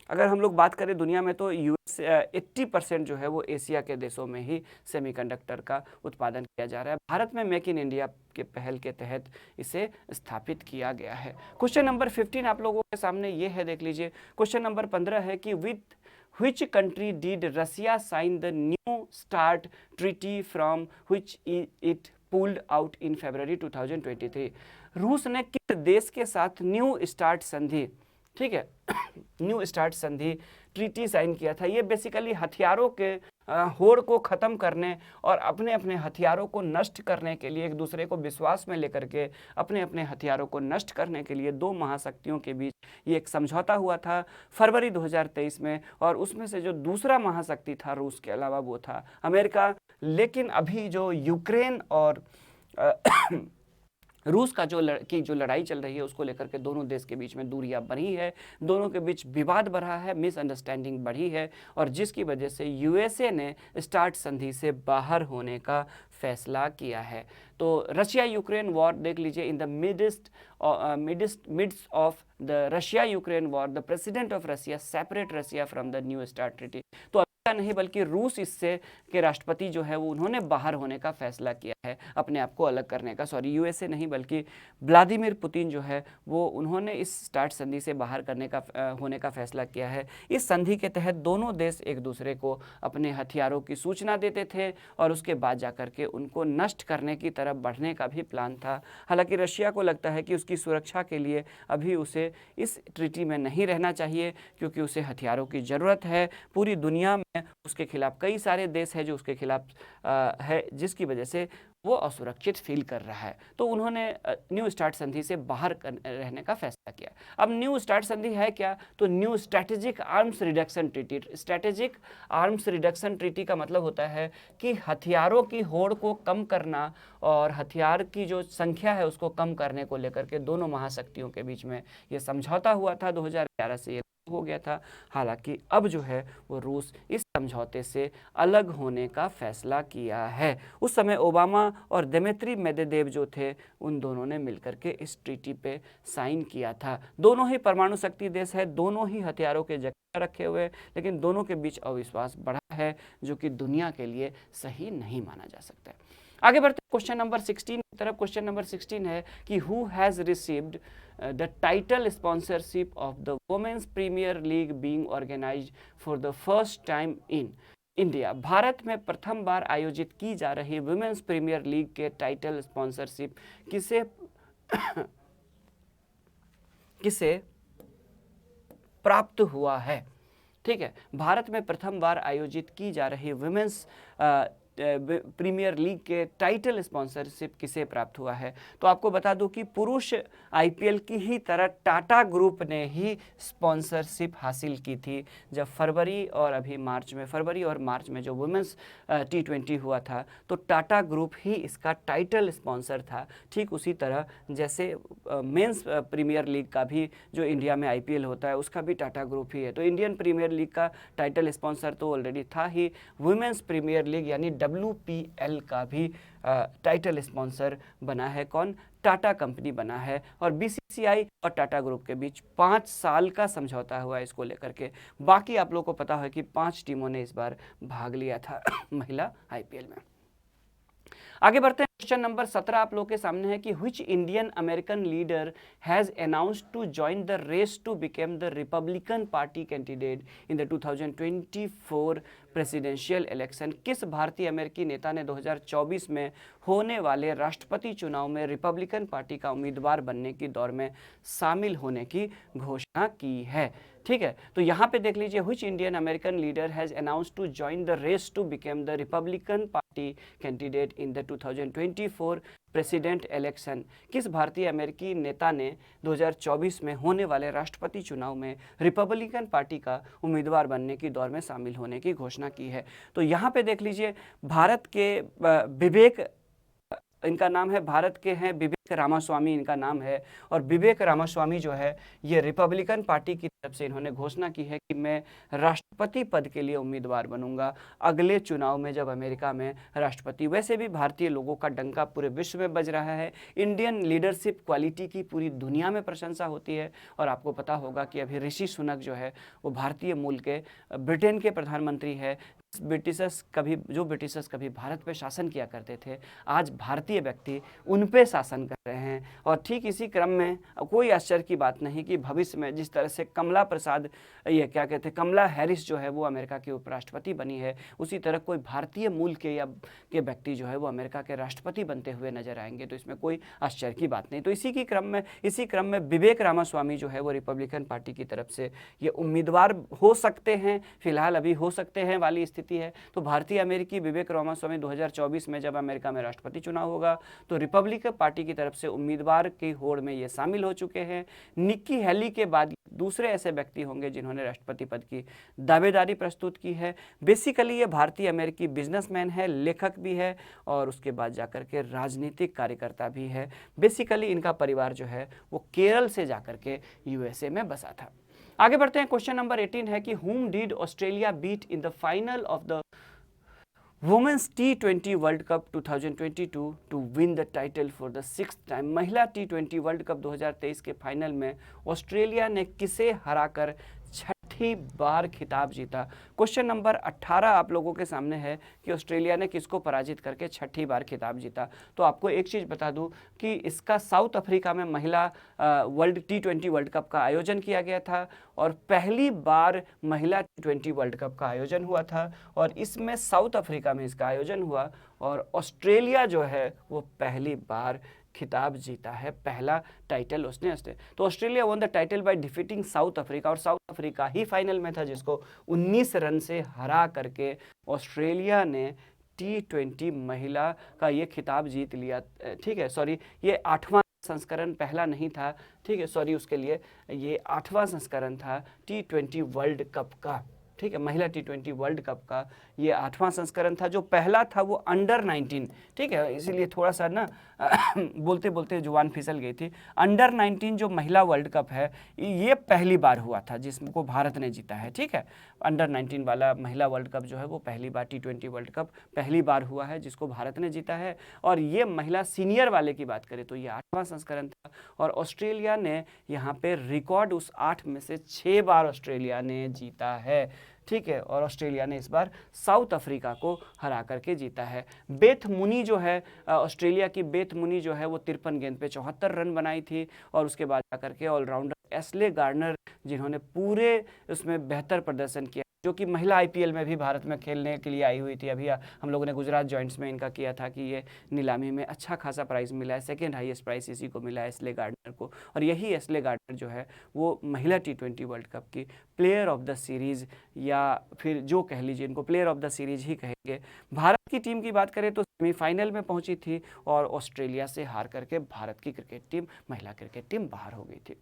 अगर हम लोग बात करें दुनिया में तो US 80% जो है वो एशिया के देशों में ही सेमीकंडक्टर का उत्पादन किया जा रहा है। भारत में मेक इन इंडिया के पहल के तहत इसे स्थापित किया गया है। क्वेश्चन नंबर 15 आप लोगों के सामने ये है, देख लीजिए। क्वेश्चन नंबर 15 है कि with which country did Russia sign the New START treaty from which it pulled out in February 2023। रूस ने किस देश के साथ न्यू स्टार्ट संधि, ठीक है, न्यू स्टार्ट संधि ट्रीटी साइन किया था। ये बेसिकली हथियारों के होड़ को ख़त्म करने और अपने अपने हथियारों को नष्ट करने के लिए, एक दूसरे को विश्वास में लेकर के अपने अपने हथियारों को नष्ट करने के लिए दो महाशक्तियों के बीच ये एक समझौता हुआ था फरवरी 2023 में, और उसमें से जो दूसरा महाशक्ति था रूस के अलावा वो था अमेरिका। लेकिन अभी जो यूक्रेन और रूस का जो लड़ाई चल रही है उसको लेकर के दोनों देश के बीच में दूरियां बढ़ी है, दोनों के बीच विवाद बढ़ा है, मिसअंडरस्टैंडिंग बढ़ी है, और जिसकी वजह से यूएसए ने स्टार्ट संधि से बाहर होने का फैसला किया है। तो रशिया यूक्रेन वॉर देख लीजिए, in the midst of the Russia Ukraine war the president of Russia separate Russia from the new start treaty. तो नहीं बल्कि रूस इससे के राष्ट्रपति जो है वो उन्होंने बाहर होने का फैसला किया है, अपने आप को अलग करने का। सॉरी, यूएसए नहीं बल्कि व्लादिमीर पुतिन जो है वो उन्होंने इस स्टार्ट संधि से बाहर होने का फैसला किया है। इस संधि के तहत दोनों देश एक दूसरे को अपने हथियारों की सूचना देते थे और उसके बाद जाकर के उनको नष्ट करने की तरफ बढ़ने का भी प्लान था। हालांकि रशिया को लगता है कि उसकी सुरक्षा के लिए अभी उसे इस ट्रीटी में नहीं रहना चाहिए, क्योंकि उसे हथियारों की ज़रूरत है। पूरी दुनिया में उसके खिलाफ कई सारे देश हैं जो उसके खिलाफ है, जिसकी वजह से वो असुरक्षित फील कर रहा है। तो उन्होंने न्यू स्टार्ट संधि से बाहर रहने का फैसला किया। अब न्यू स्टार्ट संधि है क्या? तो new strategic arms reduction treaty. Strategic arms reduction treaty का मतलब होता है कि हथियारों की होड़ को कम करना और हथियार की जो संख्या है उसको कम करने को लेकर के दोनों महाशक्तियों के बीच में ये समझौता हुआ था। 2011 से ये हो गया था। हालांकि अब जो है वो रूस इस समझौते से अलग होने का फैसला किया है। उस समय ओबामा और दिमित्री मेदवेदेव जो थे उन दोनों ने मिलकर के इस ट्रीटी पे साइन किया था। दोनों ही परमाणु शक्ति देश है, दोनों ही हथियारों के जगह रखे हुए, लेकिन दोनों के बीच अविश्वास बढ़ा है जो कि दुनिया के लिए सही नहीं माना जा सकता है। आगे बढ़ते हैं क्वेश्चन नंबर 16 की तरफ। क्वेश्चन नंबर 16 है कि who has received the title sponsorship of the women's premier league being organised for the first time in India. Bharat में प्रथम बार आयोजित की जा रही वुमेन्स प्रीमियर लीग के टाइटल स्पॉन्सरशिप किसे किसे प्राप्त हुआ है? ठीक है, भारत में प्रथम बार आयोजित की जा रही वुमेन्स प्रीमियर लीग के टाइटल स्पॉन्सरशिप किसे प्राप्त हुआ है? तो आपको बता दूं कि पुरुष आईपीएल की ही तरह टाटा ग्रुप ने ही स्पॉन्सरशिप हासिल की थी जब फरवरी और मार्च में जो वुमेन्स T20 हुआ था, तो टाटा ग्रुप ही इसका टाइटल स्पॉन्सर था। ठीक उसी तरह जैसे मेंस प्रीमियर लीग का भी जो इंडिया में आईपीएल होता है उसका भी टाटा ग्रुप ही है। तो इंडियन प्रीमियर लीग का टाइटल स्पॉन्सर तो ऑलरेडी था ही, वुमेन्स प्रीमियर लीग यानी WPL का भी टाइटल स्पॉन्सर बना है कौन? टाटा कंपनी बना है। और बीसीसीआई और टाटा ग्रुप के बीच 5 साल का समझौता हुआ इसको लेकर के। बाकी आप लोगों को पता है कि 5 टीमों ने इस बार भाग लिया था महिला आईपीएल में। आगे बढ़ते हैं। क्वेश्चन नंबर 17 आप लोगों के सामने है कि which Indian American leader has announced to join the race to become the Republican party candidate in the 2024 presidential election. किस भारतीय अमेरिकी नेता ने 2024 में होने वाले राष्ट्रपति चुनाव में रिपब्लिकन पार्टी का उम्मीदवार बनने की दौड़ में शामिल होने की घोषणा की है? ठीक है, तो यहाँ पे देख लीजिए, which Indian American leader has announced to join the race to become the Republican party candidate in the 2024 president election. किस भारतीय अमेरिकी नेता ने 2024 में होने वाले राष्ट्रपति चुनाव में रिपब्लिकन पार्टी का उम्मीदवार बनने की दौड़ में शामिल होने की घोषणा की है? तो यहाँ पे देख लीजिए, भारत के विवेक, इनका नाम है, भारत के हैं विवेक रामास्वामी इनका नाम है। और विवेक रामास्वामी जो है ये रिपब्लिकन पार्टी की तरफ से इन्होंने घोषणा की है कि मैं राष्ट्रपति पद के लिए उम्मीदवार बनूंगा अगले चुनाव में जब अमेरिका में राष्ट्रपति। वैसे भी भारतीय लोगों का डंका पूरे विश्व में बज रहा है। इंडियन लीडरशिप क्वालिटी की पूरी दुनिया में प्रशंसा होती है। और आपको पता होगा कि अभी ऋषि सुनक जो है वो भारतीय मूल के ब्रिटेन के प्रधानमंत्री है। जो ब्रिटिशर्स कभी भारत पे शासन किया करते थे, आज भारतीय व्यक्ति उन पे शासन कर रहे हैं। और ठीक इसी क्रम में कोई आश्चर्य की बात नहीं कि भविष्य में जिस तरह से कमला हैरिस जो है वो अमेरिका की उपराष्ट्रपति बनी है, उसी तरह कोई भारतीय मूल के व्यक्ति जो है वो अमेरिका के राष्ट्रपति बनते हुए नजर आएंगे। तो इसमें कोई आश्चर्य की बात नहीं। तो इसी क्रम में विवेक रामास्वामी जो है वो रिपब्लिकन पार्टी की तरफ से ये उम्मीदवार हो सकते हैं, फिलहाल अभी हो सकते हैं वाली स्थिति है। तो भारतीय अमेरिकी विवेक रामास्वामी 2024 में जब अमेरिका में राष्ट्रपति चुनाव होगा तो रिपब्लिकन पार्टी की तरफ से उम्मीदवार की होड़ में ये शामिल हो चुके हैं। निक्की हेली के बाद दूसरे ऐसे व्यक्ति होंगे जिन्होंने राष्ट्रपति पद की दावेदारी प्रस्तुत की है। बेसिकली ये भारतीय अमेरिकी बिजनेसमैन है, लेखक भी है और उसके बाद जाकर के राजनीतिक कार्यकर्ता भी है। बेसिकली इनका परिवार जो है वो केरल से जाकर के यूएसए में बसा था। आगे बढ़ते हैं। क्वेश्चन नंबर 18 है कि whom did Australia beat in the final of the women's T20 world cup 2022 to win the title for the 6th time. महिला T20 वर्ल्ड कप 2023 के फाइनल में ऑस्ट्रेलिया ने किसे हराकर छठी बार खिताब जीता? क्वेश्चन नंबर 18 आप लोगों के सामने है कि ऑस्ट्रेलिया ने किसको पराजित करके छठी बार खिताब जीता। तो आपको एक चीज़ बता दूं कि इसका साउथ अफ्रीका में महिला T20 वर्ल्ड कप का आयोजन किया गया था और पहली बार महिला T20 वर्ल्ड कप का आयोजन हुआ था और इसमें साउथ अफ्रीका में इसका आयोजन हुआ और ऑस्ट्रेलिया जो है वो पहली बार खिताब जीता है, पहला टाइटल उसने। तो Australia won the title by defeating south Africa और साउथ अफ्रीका ही फाइनल में था जिसको 19 रन से हरा करके ऑस्ट्रेलिया ने T20 महिला का ये खिताब जीत लिया, ठीक है, सॉरी ये 8वां संस्करण, पहला नहीं था, ठीक है, सॉरी उसके लिए, ये 8वां संस्करण था T20 वर्ल्ड कप का, ठीक है, महिला T20 वर्ल्ड कप का ये 8वां संस्करण था। जो पहला था वो अंडर 19, ठीक है, इसीलिए थोड़ा सा ना बोलते बोलते जुबान फिसल गई थी। अंडर 19 जो महिला वर्ल्ड कप है ये पहली बार हुआ था जिसको भारत ने जीता है, ठीक है, अंडर 19 वाला महिला वर्ल्ड कप जो है वो पहली बार, T20 वर्ल्ड कप पहली बार हुआ है जिसको भारत ने जीता है। और ये महिला सीनियर वाले की बात करें तो ये 8वां संस्करण था और ऑस्ट्रेलिया ने यहाँ पे रिकॉर्ड उस 8 में से 6 बार ऑस्ट्रेलिया ने जीता है, ठीक है, और ऑस्ट्रेलिया ने इस बार साउथ अफ्रीका को हरा करके जीता है। बेथ मुनी जो है, ऑस्ट्रेलिया की बेथ मुनी जो है वो 53 गेंद पे 74 रन बनाई थी और उसके बाद जाकर के ऑलराउंडर एस्ले गार्डनर जिन्होंने पूरे उसमें बेहतर प्रदर्शन किया, जो कि महिला IPL में भी भारत में खेलने के लिए आई हुई थी। अभी हम लोगों ने गुजरात जॉइंट्स में इनका किया था कि ये नीलामी में अच्छा खासा प्राइस मिला है, सेकंड हाईएस्ट प्राइस इसी को मिला है, एस्ले गार्डनर को। और यही एस्ले गार्डनर जो है वो महिला T20 वर्ल्ड कप की प्लेयर ऑफ द सीरीज़, या फिर जो कह लीजिए इनको प्लेयर ऑफ द सीरीज ही कहेंगे। भारत की टीम की बात करें तो सेमीफाइनल में पहुंची थी और ऑस्ट्रेलिया से हार करके भारत की क्रिकेट टीम, महिला क्रिकेट टीम बाहर हो गई थी।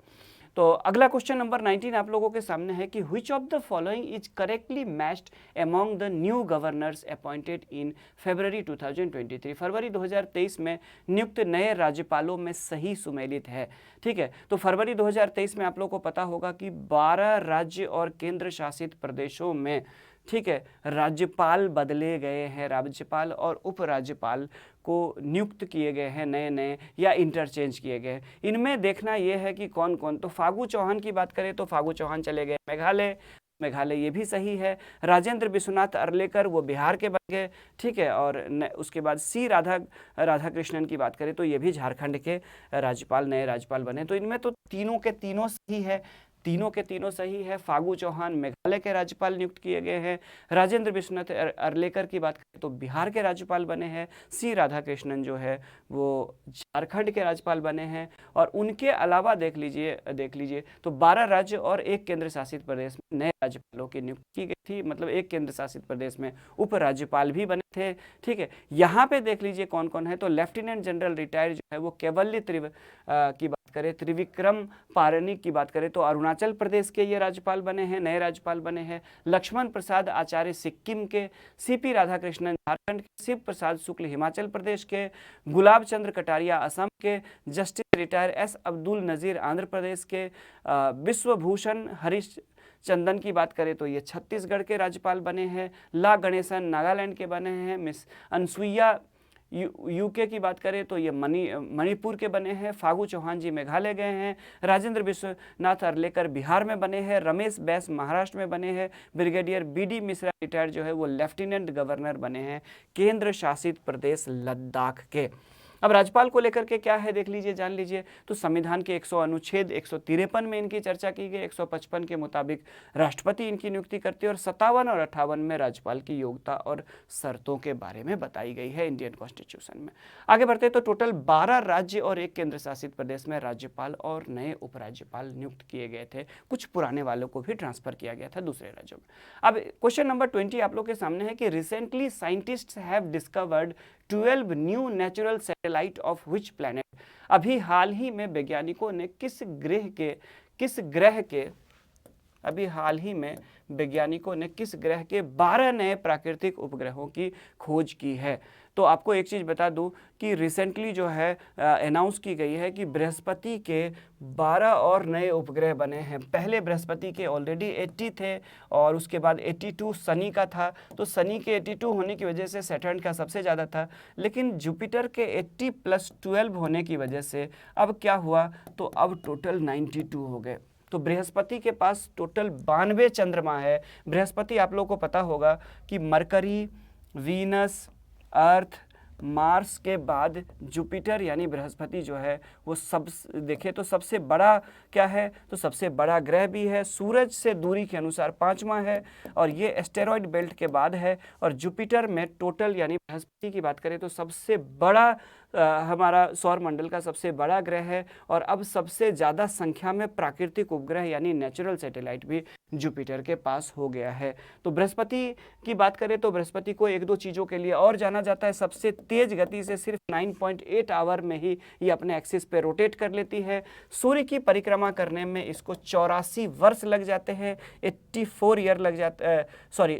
तो अगला क्वेश्चन नंबर 19 आप लोगों के सामने है कि which of the following is correctly matched among the new governors appointed in February 2023। फरवरी 2023 में नियुक्त नए राज्यपालों में सही सुमेलित है, ठीक है। तो फरवरी 2023 में आप लोगों को पता होगा कि 12 राज्य और केंद्र शासित प्रदेशों में, ठीक है, राज्यपाल बदले गए हैं, राज्यपाल और उपराज्यपाल को नियुक्त किए गए हैं नए नए या इंटरचेंज किए गए। इनमें देखना यह है कि कौन कौन, तो फागू चौहान की बात करें तो फागू चौहान चले गए मेघालय, ये भी सही है। राजेंद्र विश्वनाथ अर्लेकर वो बिहार के बन गए, ठीक है, और उसके बाद C राधाकृष्णन की बात करें तो ये भी झारखंड के राज्यपाल, नए राज्यपाल बने। तो इनमें तो तीनों के तीनों सही है, तीनों के तीनों सही है। फागू चौहान मेघालय के राज्यपाल नियुक्त किए गए हैं, राजेंद्र विश्वनाथ अर्लेकर की बात करें तो बिहार के राज्यपाल बने हैं, C राधाकृष्णन जो है वो झारखंड के राज्यपाल बने हैं। और उनके अलावा देख लीजिए तो 12 राज्य और एक केंद्र शासित प्रदेश में नए राज्यपालों की नियुक्ति की गई थी, मतलब एक केंद्र शासित प्रदेश में उपराज्यपाल भी बने थे, ठीक है। यहाँ पे देख लीजिए कौन कौन है, तो लेफ्टिनेंट जनरल रिटायर्ड जो है वो केवल्य की बात करें, त्रिविक्रम पारनी की बात करें तो अरुणाचल प्रदेश के ये राज्यपाल बने हैं, नए राज्यपाल बने हैं। लक्ष्मण प्रसाद आचार्य सिक्किम के, CP राधाकृष्णन झारखंड के, शिव प्रसाद शुक्ल हिमाचल प्रदेश के, गुलाब चंद्र कटारिया असम के, justice retire S Abdul Nazeer Andhra Pradesh के, विश्वभूषण हरीश चंदन की बात करें तो ये छत्तीसगढ़ के राज्यपाल बने हैं। ला गणेशन नागालैंड के बने हैं। मिस अनसुईया UK की बात करें तो ये मणिपुर के बने हैं। फागू चौहान जी मेघालय गए हैं। राजेंद्र विश्वनाथ अर्लेकर बिहार में बने हैं। रमेश बैस महाराष्ट्र में बने हैं। ब्रिगेडियर BD मिश्रा रिटायर्ड जो है वो लेफ्टिनेंट गवर्नर बने हैं केंद्र शासित प्रदेश लद्दाख के। अब राज्यपाल को लेकर के क्या है देख लीजिए, जान लीजिए। तो संविधान के 100 अनुच्छेद 153 में इनकी चर्चा की गई। 155 के मुताबिक राष्ट्रपति इनकी नियुक्ति करते हैं और 57 और 58 में राज्यपाल की योग्यता और शर्तों के बारे में बताई गई है इंडियन कॉन्स्टिट्यूशन में। आगे बढ़ते तो टोटल 12 राज्य और एक केंद्र शासित प्रदेश में राज्यपाल और नए उपराज्यपाल नियुक्त किए गए थे। कुछ पुराने वालों को भी ट्रांसफर किया गया था दूसरे राज्यों में। अब क्वेश्चन नंबर 20 आप लोग के सामने है कि recently scientists have discovered 12 new natural satellite of which planet. अभी हाल ही में वैज्ञानिकों ने किस ग्रह के 12 नए प्राकृतिक उपग्रहों की खोज की है। तो आपको एक चीज़ बता दूं कि रिसेंटली जो है अनाउंस की गई है कि बृहस्पति के 12 और नए उपग्रह बने हैं। पहले बृहस्पति के ऑलरेडी 80 थे और उसके बाद 82 शनि का था। तो शनि के 82 होने की वजह से सैटर्न का सबसे ज़्यादा था, लेकिन जुपिटर के 80 + 12 होने की वजह से अब क्या हुआ, तो अब टोटल 92 हो गए। तो बृहस्पति के पास टोटल 92 चंद्रमा है। बृहस्पति आप लोगों को पता होगा कि मरकरी, वीनस, अर्थ, मार्स के बाद जुपिटर यानी बृहस्पति जो है वो सब देखें तो सबसे बड़ा क्या है, तो सबसे बड़ा ग्रह भी है। सूरज से दूरी के अनुसार 5वां है और ये एस्टेरॉयड बेल्ट के बाद है। और जुपिटर में टोटल यानी बृहस्पति की बात करें तो सबसे बड़ा हमारा सौर मंडल का सबसे बड़ा ग्रह है और अब सबसे ज़्यादा संख्या में प्राकृतिक उपग्रह यानी नेचुरल सैटेलाइट भी जुपिटर के पास हो गया है। तो बृहस्पति की बात करें तो बृहस्पति को एक दो चीज़ों के लिए और जाना जाता है। सबसे तेज गति से सिर्फ 9.8 आवर में ही ये अपने एक्सिस पे रोटेट कर लेती है। सूर्य की परिक्रमा करने में इसको 84 वर्ष लग जाते हैं, 84 ईयर लग जाता है।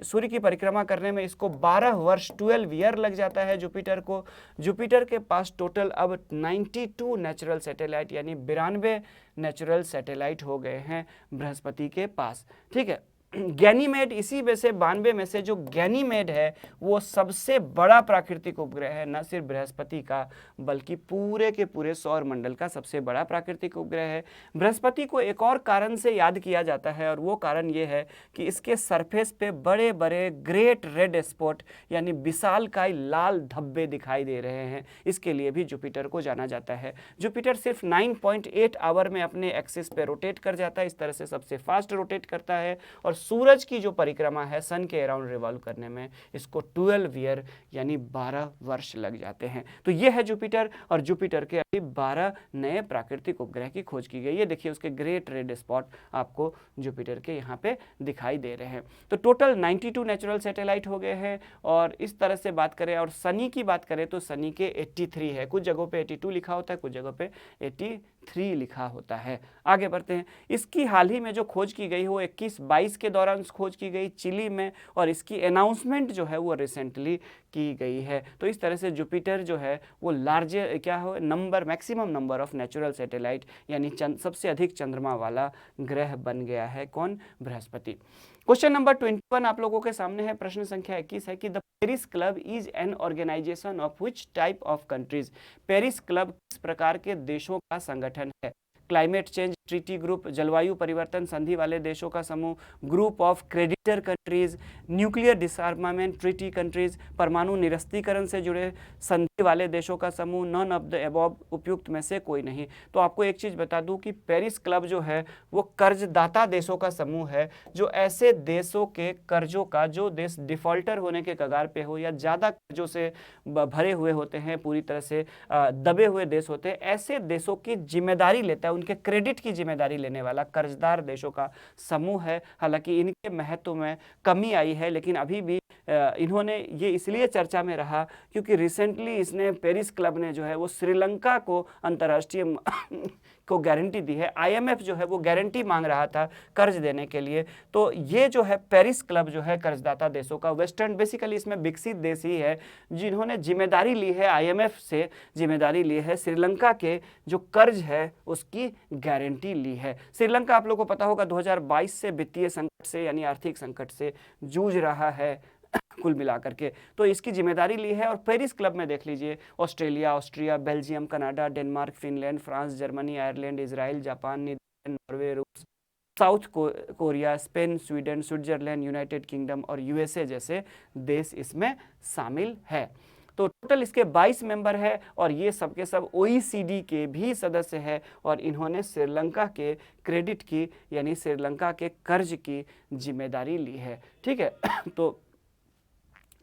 सूर्य की परिक्रमा करने में इसको 12 वर्ष 12 ईयर लग जाता है जुपिटर को। जुपिटर के पास टोटल अब 92 नेचुरल सैटेलाइट यानी 92 नेचुरल सैटेलाइट हो गए हैं बृहस्पति के पास। ठीक है, गैनीमेड इसी में से 92 में से जो गैनीमेड है वो सबसे बड़ा प्राकृतिक उपग्रह है, न सिर्फ बृहस्पति का बल्कि पूरे के पूरे सौर मंडल का सबसे बड़ा प्राकृतिक उपग्रह है। बृहस्पति को एक और कारण से याद किया जाता है और वो कारण ये है कि इसके सरफेस पे बड़े बड़े ग्रेट रेड स्पॉट यानी विशालकाय लाल धब्बे दिखाई दे रहे हैं, इसके लिए भी जुपिटर को जाना जाता है। जुपिटर सिर्फ 9.8 आवर में अपने एक्सिस पे रोटेट कर जाता है, इस तरह से सबसे फास्ट रोटेट करता है। और सूरज की जो परिक्रमा है सन के अराउंड रिवॉल्व करने में इसको 12 ईयर यानी 12 वर्ष लग जाते हैं। तो ये है जुपिटर और जुपिटर के अभी 12 नए प्राकृतिक उपग्रह की खोज की गई। ये देखिए उसके ग्रेट रेड स्पॉट आपको जुपिटर के यहाँ पे दिखाई दे रहे हैं। तो टोटल 92 नेचुरल सैटेलाइट हो गए हैं। और इस तरह से बात करें और शनि की बात करें तो शनि के 83 है, कुछ जगहों पे 82 लिखा होता है, कुछ जगहों पे 83 लिखा होता है। आगे बढ़ते हैं। इसकी हाल ही में जो खोज की गई वो 21-22 के दौरान खोज की गई चिली में और इसकी अनाउंसमेंट जो है वो रिसेंटली की गई है। तो इस तरह से जुपिटर जो है वो लार्जे क्या हो number maximum number of natural satellite यानी सबसे अधिक चंद्रमा वाला ग्रह बन गया है। कौन? बृहस्पति। क्वेश्चन नंबर 21 आप लोगों के सामने है। प्रश्न संख्या 21 है कि the Paris club is an organisation of which type of countries. Paris club किस प्रकार के देशों का संगठन है? क्लाइमेट चेंज ट्रीटी ग्रुप, जलवायु परिवर्तन संधि वाले देशों का समूह, group of creditor countries, nuclear डिसआर्मामेंट treaty countries, परमाणु निरस्तीकरण से जुड़े संधि वाले देशों का समूह, नॉन ऑफ द अबव, उपयुक्त में से कोई नहीं। तो आपको एक चीज़ बता दूं कि पेरिस क्लब जो है वो कर्जदाता देशों का समूह है, जो ऐसे देशों के कर्जों का, जो देश डिफॉल्टर होने के कगार पे हो या ज़्यादा कर्जों से भरे हुए होते हैं, पूरी तरह से दबे हुए देश होते हैं, ऐसे देशों की जिम्मेदारी लेता है, उनके क्रेडिट की जिम्मेदारी लेने वाला कर्जदार देशों का समूह है। हालांकि इनके महत्व में कमी आई है, लेकिन अभी भी इन्होंने ये इसलिए चर्चा में रहा क्योंकि रिसेंटली इसने पेरिस क्लब ने जो है वो श्रीलंका को अंतर्राष्ट्रीय को गारंटी दी है। आईएमएफ जो है वो गारंटी मांग रहा था कर्ज देने के लिए। तो ये जो है पेरिस क्लब जो है कर्जदाता देशों का वेस्टर्न, बेसिकली इसमें विकसित देश ही है जिन्होंने जिम्मेदारी ली है, आईएमएफ से जिम्मेदारी ली है, श्रीलंका के जो कर्ज है उसकी गारंटी ली है। श्रीलंका आप लोगों को पता होगा 2022 से वित्तीय संकट से यानी आर्थिक संकट से जूझ रहा है कुल मिलाकर के, तो इसकी जिम्मेदारी ली है। और पेरिस क्लब में देख लीजिए Australia, Austria, Belgium, Canada, Denmark, Finland, France, Germany, Ireland, Israel, Japan, Netherlands, Norway, रूस, South Korea, Spain, Sweden, Switzerland, United Kingdom और यूएसए जैसे देश इसमें शामिल है। तो टोटल इसके 22 मेंबर है और ये सब के सब OECD के भी सदस्य है और इन्होंने श्रीलंका के क्रेडिट की यानी श्रीलंका के कर्ज की जिम्मेदारी ली है। ठीक है, तो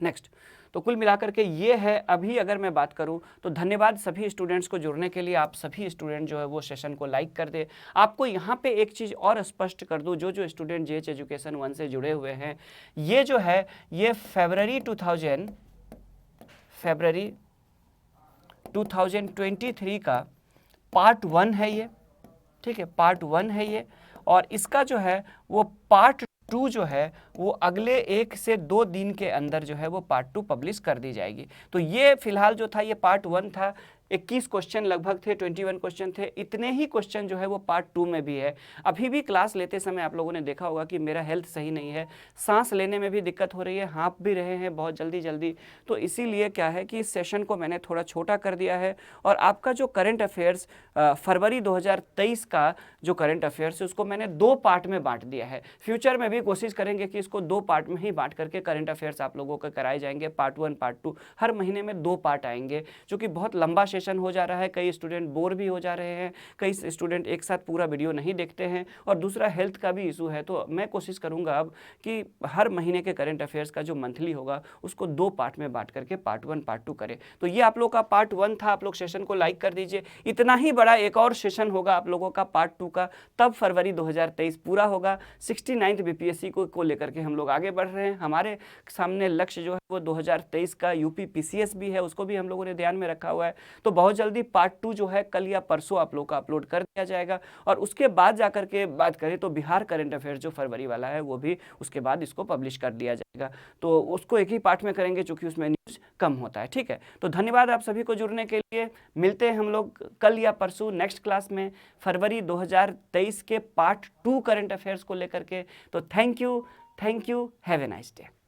नेक्स्ट, तो कुल मिलाकर के ये है। अभी अगर मैं बात करूं तो धन्यवाद सभी स्टूडेंट्स को जुड़ने के लिए। आप सभी स्टूडेंट जो है वो सेशन को लाइक कर दे। आपको यहाँ पे एक चीज़ और स्पष्ट कर दूं, जो स्टूडेंट JH एजुकेशन 1 से जुड़े हुए हैं, ये जो है ये फरवरी 2023 का पार्ट 1 है ये। ठीक है, पार्ट 1 है ये और इसका जो है वो पार्ट 2 जो है वो अगले 1 से 2 दिन के अंदर जो है वो पार्ट 2 पब्लिश कर दी जाएगी। तो ये फिलहाल जो था ये पार्ट 1 था, 21 क्वेश्चन लगभग थे, 21 क्वेश्चन थे। इतने ही क्वेश्चन जो है वो पार्ट 2 में भी है। अभी भी क्लास लेते समय आप लोगों ने देखा होगा कि मेरा हेल्थ सही नहीं है, सांस लेने में भी दिक्कत हो रही है, हाँफ भी रहे हैं बहुत जल्दी। तो इसीलिए क्या है कि इस सेशन को मैंने थोड़ा छोटा कर दिया है और आपका जो करंट अफेयर्स फरवरी 2023 का जो करंट अफेयर्स है उसको मैंने 2 पार्ट में बांट दिया है। फ्यूचर में भी कोशिश करेंगे कि इसको 2 पार्ट में ही बांट करके करंट अफेयर्स आप लोगों को कराए जाएंगे। पार्ट 1 पार्ट 2 हर महीने में 2 पार्ट आएंगे, जो कि बहुत लंबा सेशन हो जा रहा है। कई स्टूडेंट बोर भी हो जा रहे हैं, कई स्टूडेंट एक साथ पूरा वीडियो नहीं देखते हैं, और दूसरा हेल्थ का भी इशू है। तो मैं कोशिश करूंगा अब कि हर महीने के करंट अफेयर्स का जो मंथली होगा उसको 2 पार्ट में बांट करके पार्ट 1 पार्ट 2 करें। तो ये आप लोग का पार्ट 1 था। आप लोग सेशन को लाइक कर दीजिए। इतना ही बड़ा एक और सेशन होगा आप लोगों का पार्ट 2 का, तब फरवरी 2023 पूरा होगा। 69th बीपीएससी को लेकर के हम लोग आगे बढ़ रहे हैं। हमारे सामने लक्ष्य जो है वो 2023 का यूपी पीसीएस भी है, उसको भी हम लोगों ने ध्यान में रखा हुआ है। तो बहुत जल्दी पार्ट 2 जो है कल या परसों आप लोग का अपलोड कर दिया जाएगा, और उसके बाद जाकर के बात करें तो बिहार करंट अफेयर जो फरवरी वाला है वो भी उसके बाद इसको पब्लिश कर दिया जाएगा। तो उसको एक ही पार्ट में करेंगे क्योंकि उसमें न्यूज कम होता है। ठीक है, तो धन्यवाद आप सभी को जुड़ने के लिए। मिलते हैं हम लोग कल या परसों नेक्स्ट क्लास में फरवरी 2023 के पार्ट 2 करंट अफेयर्स को लेकर के। तो thank you, have a nice day.